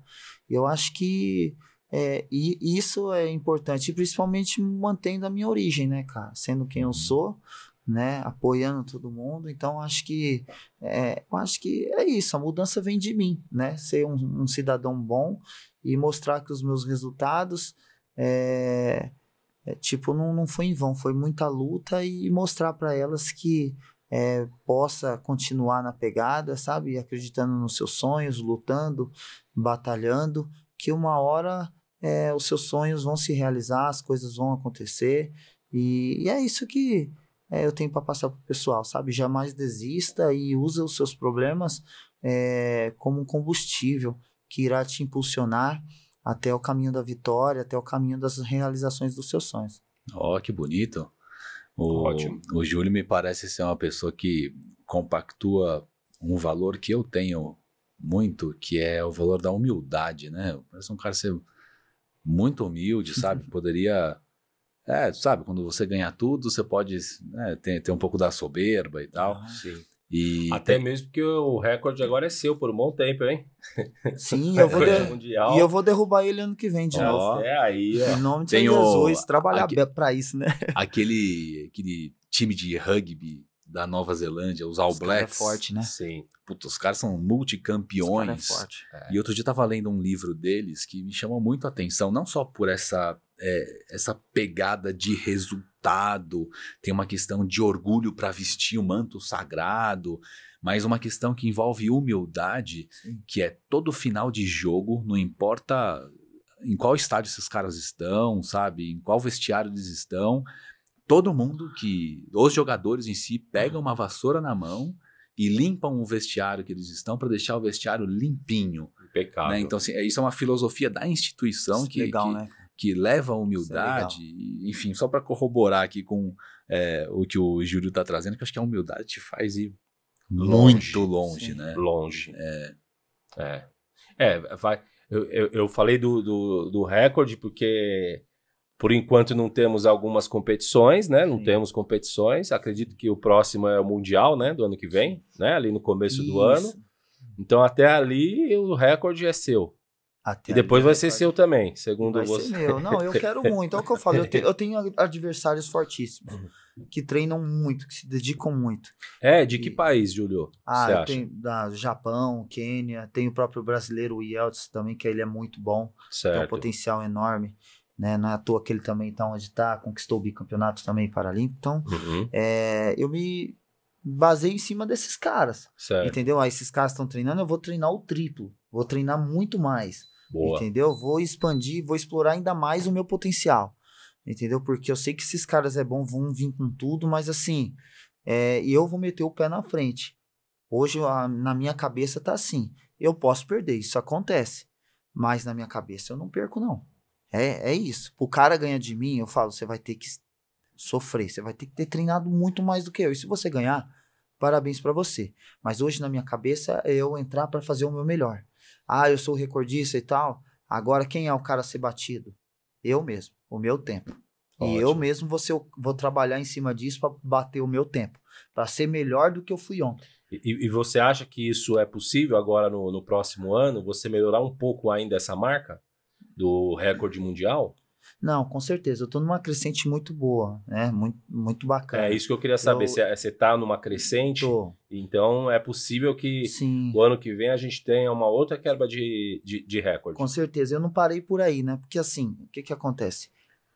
E eu acho que e isso é importante, principalmente mantendo a minha origem, né, cara? Sendo quem eu sou, né, apoiando todo mundo. Então acho que é isso, a mudança vem de mim, né, ser um cidadão bom e mostrar que os meus resultados tipo, não foi em vão, foi muita luta e mostrar para elas que possa continuar na pegada, sabe, acreditando nos seus sonhos, lutando, batalhando, que uma hora os seus sonhos vão se realizar, as coisas vão acontecer e é isso que eu tenho para passar pro pessoal, sabe? Jamais desista e usa os seus problemas como um combustível que irá te impulsionar até o caminho da vitória, até o caminho das realizações dos seus sonhos. Ó, que bonito. Ótimo. O Júlio me parece ser uma pessoa que compactua um valor que eu tenho muito, que é o valor da humildade, né? Parece um cara ser muito humilde, sabe? Poderia... sabe, quando você ganha tudo, você pode ter um pouco da soberba e tal. Sim. E até mesmo que o recorde agora é seu por um bom tempo, hein? Sim, eu vou derrubar ele ano que vem de novo. Aí, ó. Em nome de Jesus, trabalhar pra isso, né? Aquele time de rugby da Nova Zelândia, os All Blacks. É forte, né? Sim. Puta, os caras são multicampeões. Os caras é forte. E outro dia eu tava lendo um livro deles que me chamou muito a atenção, não só por essa pegada de resultado, tem uma questão de orgulho para vestir o manto sagrado, mas uma questão que envolve humildade, que é todo final de jogo, não importa em qual estádio esses caras estão, sabe, em qual vestiário eles estão, todo mundo os jogadores em si pegam uma vassoura na mão e limpam o vestiário que eles estão para deixar o vestiário limpinho. Impecável. Né? Então, assim, isso é uma filosofia da instituição né? que leva a humildade, enfim, só para corroborar aqui com o que o Júlio está trazendo, que eu acho que a humildade te faz ir muito longe, né? Longe. Vai. Eu falei do recorde porque por enquanto não temos algumas competições, né? Não temos competições. Acredito que o próximo é o Mundial, né? Do ano que vem, né? Ali no começo do ano. Então até ali o recorde é seu. Até E depois ali, vai ser seu também, segundo vai você. ser meu. Não, eu quero muito. É o que eu falo. Eu tenho adversários fortíssimos, que treinam muito, que se dedicam muito. De que país, Júlio? Você Eu acha? tenho da Japão, Quênia, tem o próprio brasileiro, o Yeltsin também, que ele é muito bom, tem um Certo. potencial enorme, né? Não é à toa que ele também está onde está, conquistou o bicampeonato também paralímpico. Então, eu me baseio em cima desses caras, Certo. entendeu? Aí esses caras estão treinando, eu vou treinar o triplo, vou treinar muito mais, Boa. entendeu? Vou expandir, vou explorar ainda mais o meu potencial, entendeu? Porque eu sei que esses caras vão vir com tudo, mas assim, e eu vou meter o pé na frente. Hoje, na minha cabeça tá assim, eu posso perder, isso acontece, mas na minha cabeça eu não perco, não. É isso. O cara ganha de mim, eu falo, você vai ter que sofrer, você vai ter que ter treinado muito mais do que eu. E se você ganhar, parabéns pra você. Mas hoje na minha cabeça é eu entrar pra fazer o meu melhor. Eu sou o recordista e tal. Agora quem é o cara a ser batido? Eu mesmo, o meu tempo. Ótimo. E eu mesmo vou trabalhar em cima disso pra bater o meu tempo, pra ser melhor do que eu fui ontem. E você acha que isso é possível agora no próximo ano? Você melhorar um pouco ainda essa marca do recorde mundial? Não, com certeza. Eu tô numa crescente muito boa, né? Muito, muito bacana. É isso que eu queria saber. Você tá numa crescente? Tô. Então é possível que Sim. o ano que vem a gente tenha uma outra quebra de recorde. Com certeza. Eu não parei por aí, né? Porque assim, o que acontece?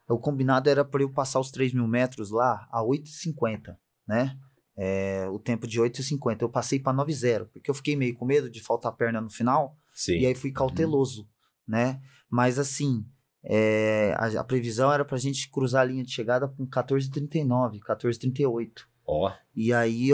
O combinado era para eu passar os 3.000 metros lá a 8,50, né? O tempo de 8,50. Eu passei para 9,0, porque eu fiquei meio com medo de faltar perna no final. Sim. E aí fui cauteloso, né? Mas assim, a previsão era pra gente cruzar a linha de chegada com 14,39, 14,38. Ó. E aí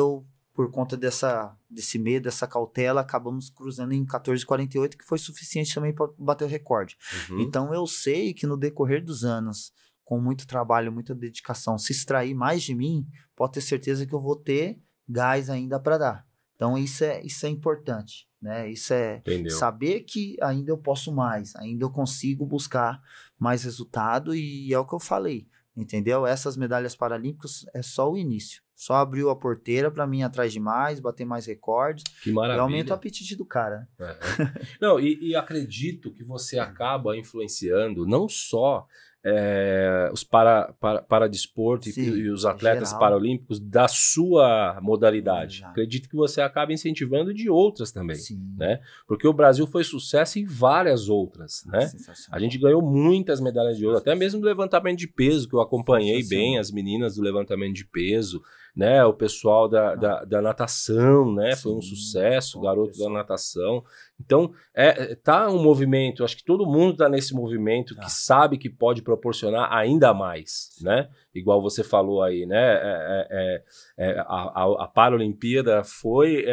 por conta desse medo, dessa cautela, acabamos cruzando em 14,48, que foi suficiente também para bater o recorde. Então eu sei que no decorrer dos anos, com muito trabalho, muita dedicação, se extrair mais de mim, pode ter certeza que eu vou ter gás ainda para dar. Então isso é importante, né? Isso é Entendeu. Saber que ainda eu posso mais, ainda eu consigo buscar mais resultado, e é o que eu falei, entendeu? Essas medalhas paralímpicas é só o início. Só abriu a porteira para mim ir atrás de mais, bater mais recordes. Que maravilha. E aumenta o apetite do cara. Não, e acredito que você acaba influenciando não só os paradesporto e os atletas paralímpicos da sua modalidade. Acredito que você acaba incentivando de outras também. Sim. Né? Porque o Brasil foi sucesso em várias outras. Né? A gente ganhou muitas medalhas de ouro, até mesmo do levantamento de peso, que eu acompanhei bem as meninas do levantamento de peso. Né, o pessoal da natação, né, foi um sucesso, o garoto da natação. Então, tá um movimento, acho que todo mundo tá nesse movimento que sabe que pode proporcionar ainda mais, né? Igual você falou aí, né? A Paralimpíada foi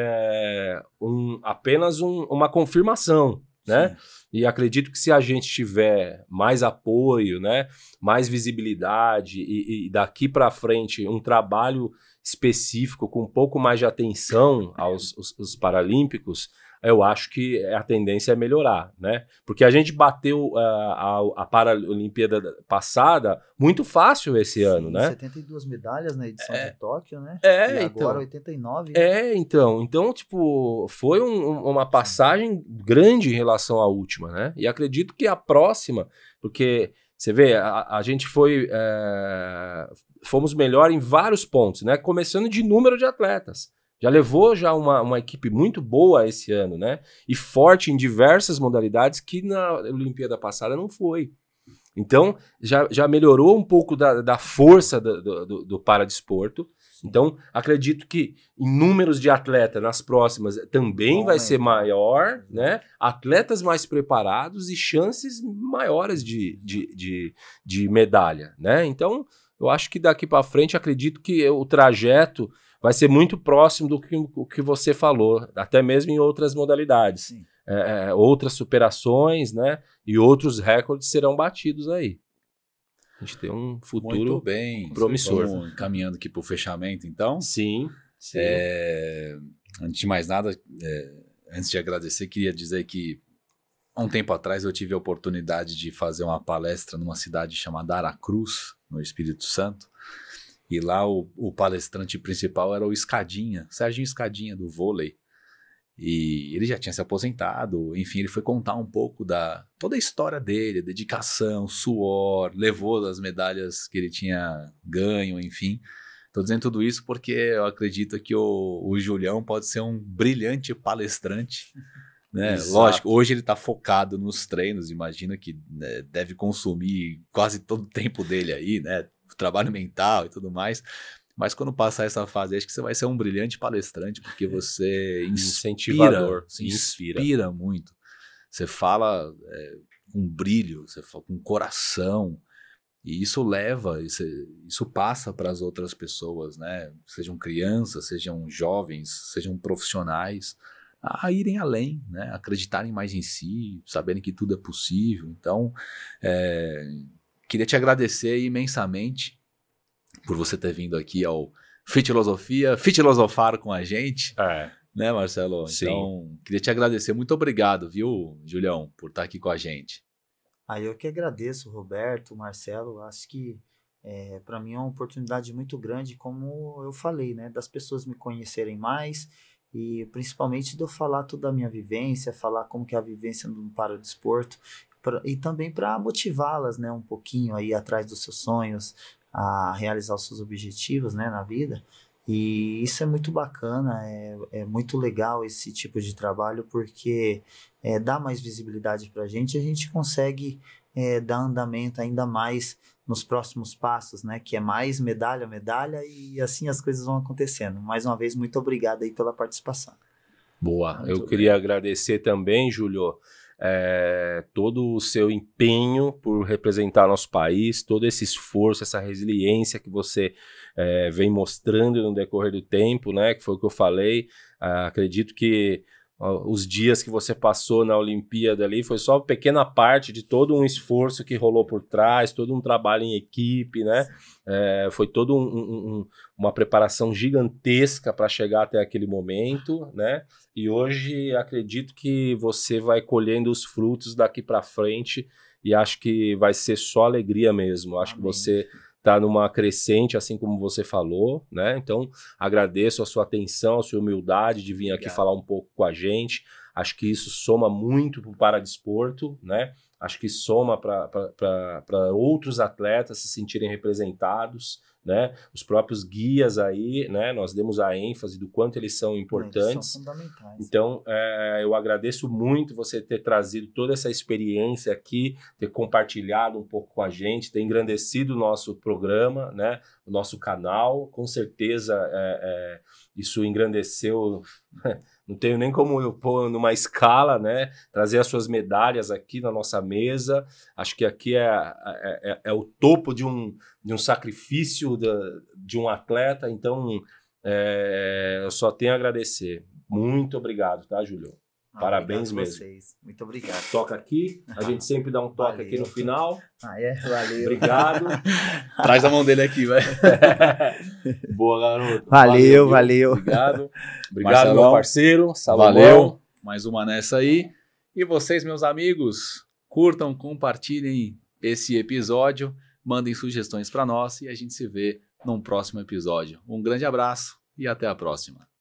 apenas uma confirmação, né? Sim. E acredito que se a gente tiver mais apoio, né, mais visibilidade e daqui para frente um trabalho específico com um pouco mais de atenção aos paralímpicos, eu acho que a tendência é melhorar, né? Porque a gente bateu a Paralimpíada passada muito fácil esse ano, né? 72 medalhas na edição de Tóquio, né? E agora 89. Então, tipo, foi uma passagem grande em relação à última, né? E acredito que a próxima, porque você vê, a gente fomos melhor em vários pontos, né? Começando de número de atletas. Já levou uma equipe muito boa esse ano, né? E forte em diversas modalidades que na Olimpíada passada não foi. Então, já melhorou um pouco da força do paradesporto. Então, acredito que em números de atletas nas próximas também vai ser maior, né? Atletas mais preparados e chances maiores de medalha, né? Então, eu acho que daqui para frente, acredito que o trajeto vai ser muito próximo do que você falou, até mesmo em outras modalidades. Outras superações, né? E outros recordes serão batidos aí. A gente tem um futuro muito bem promissor. Vamos caminhando aqui para o fechamento, então. Sim. Antes de mais nada, antes de agradecer, queria dizer que há um tempo atrás eu tive a oportunidade de fazer uma palestra numa cidade chamada Aracruz, no Espírito Santo. E lá o palestrante principal era o Escadinha, Serginho Escadinha, do vôlei. E ele já tinha se aposentado, enfim, ele foi contar um pouco da toda a história dele, dedicação, suor, levou as medalhas que ele tinha ganho, enfim. Tô dizendo tudo isso porque eu acredito que o Julião pode ser um brilhante palestrante, né? Lógico, hoje ele tá focado nos treinos, imagino que, né, deve consumir quase todo o tempo dele aí, né? Trabalho mental e tudo mais. Mas quando passar essa fase, acho que você vai ser um brilhante palestrante, porque você Incentivador, inspira muito. Você fala com brilho, você fala com coração, e isso leva, isso passa para as outras pessoas, né? Sejam crianças, sejam jovens, sejam profissionais, a irem além, né? Acreditarem mais em si, saberem que tudo é possível. Então, queria te agradecer imensamente por você ter vindo aqui ao Fitilosofar com a gente, né, Marcelo? Sim. Então, queria te agradecer. Muito obrigado, viu, Julião, por estar aqui com a gente. Eu que agradeço, Roberto, Marcelo. Acho que para mim é uma oportunidade muito grande, como eu falei, né, das pessoas me conhecerem mais e principalmente de eu falar toda a minha vivência, falar como que é a vivência no paradesporto e também para motivá-las, né, um pouquinho aí atrás dos seus sonhos, a realizar os seus objetivos, né, na vida. E isso é muito bacana, é muito legal esse tipo de trabalho, porque dá mais visibilidade para a gente consegue dar andamento ainda mais nos próximos passos, né, que é mais medalha, e assim as coisas vão acontecendo. Mais uma vez, muito obrigado aí pela participação. Boa. Eu queria agradecer também, Júlio, todo o seu empenho por representar nosso país, todo esse esforço, essa resiliência que você vem mostrando no decorrer do tempo, né? Que foi o que eu falei. Acredito que os dias que você passou na Olimpíada ali foi só uma pequena parte de todo um esforço que rolou por trás, todo um trabalho em equipe, né? Foi toda uma preparação gigantesca para chegar até aquele momento, né? E hoje acredito que você vai colhendo os frutos daqui para frente e acho que vai ser só alegria mesmo. Acho que você está numa crescente, assim como você falou, né? Então, agradeço a sua atenção, a sua humildade de vir aqui falar um pouco com a gente. Acho que isso soma muito para o paradesporto, né? Acho que soma para outros atletas se sentirem representados, né? Os próprios guias aí, né? Nós demos a ênfase do quanto eles são importantes. Eles são fundamentais. Então, eu agradeço muito você ter trazido toda essa experiência aqui, ter compartilhado um pouco com a gente, ter engrandecido o nosso programa, né? O nosso canal. Com certeza, isso engrandeceu... Não tenho nem como eu pôr numa escala, né? Trazer as suas medalhas aqui na nossa mesa. Acho que aqui é o topo de um sacrifício de um atleta. Então, eu só tenho a agradecer. Muito obrigado, tá, Júlio? Parabéns mesmo. Vocês. Muito obrigado. Toca aqui. A gente sempre dá um toque aqui no final. Valeu. Obrigado. Traz a mão dele aqui, vai. Boa, garoto. Valeu. Obrigado. Obrigado, Marcelão, meu parceiro. Salomão. Valeu. Mais uma nessa aí. E vocês, meus amigos, curtam, compartilhem esse episódio, mandem sugestões para nós e a gente se vê num próximo episódio. Um grande abraço e até a próxima.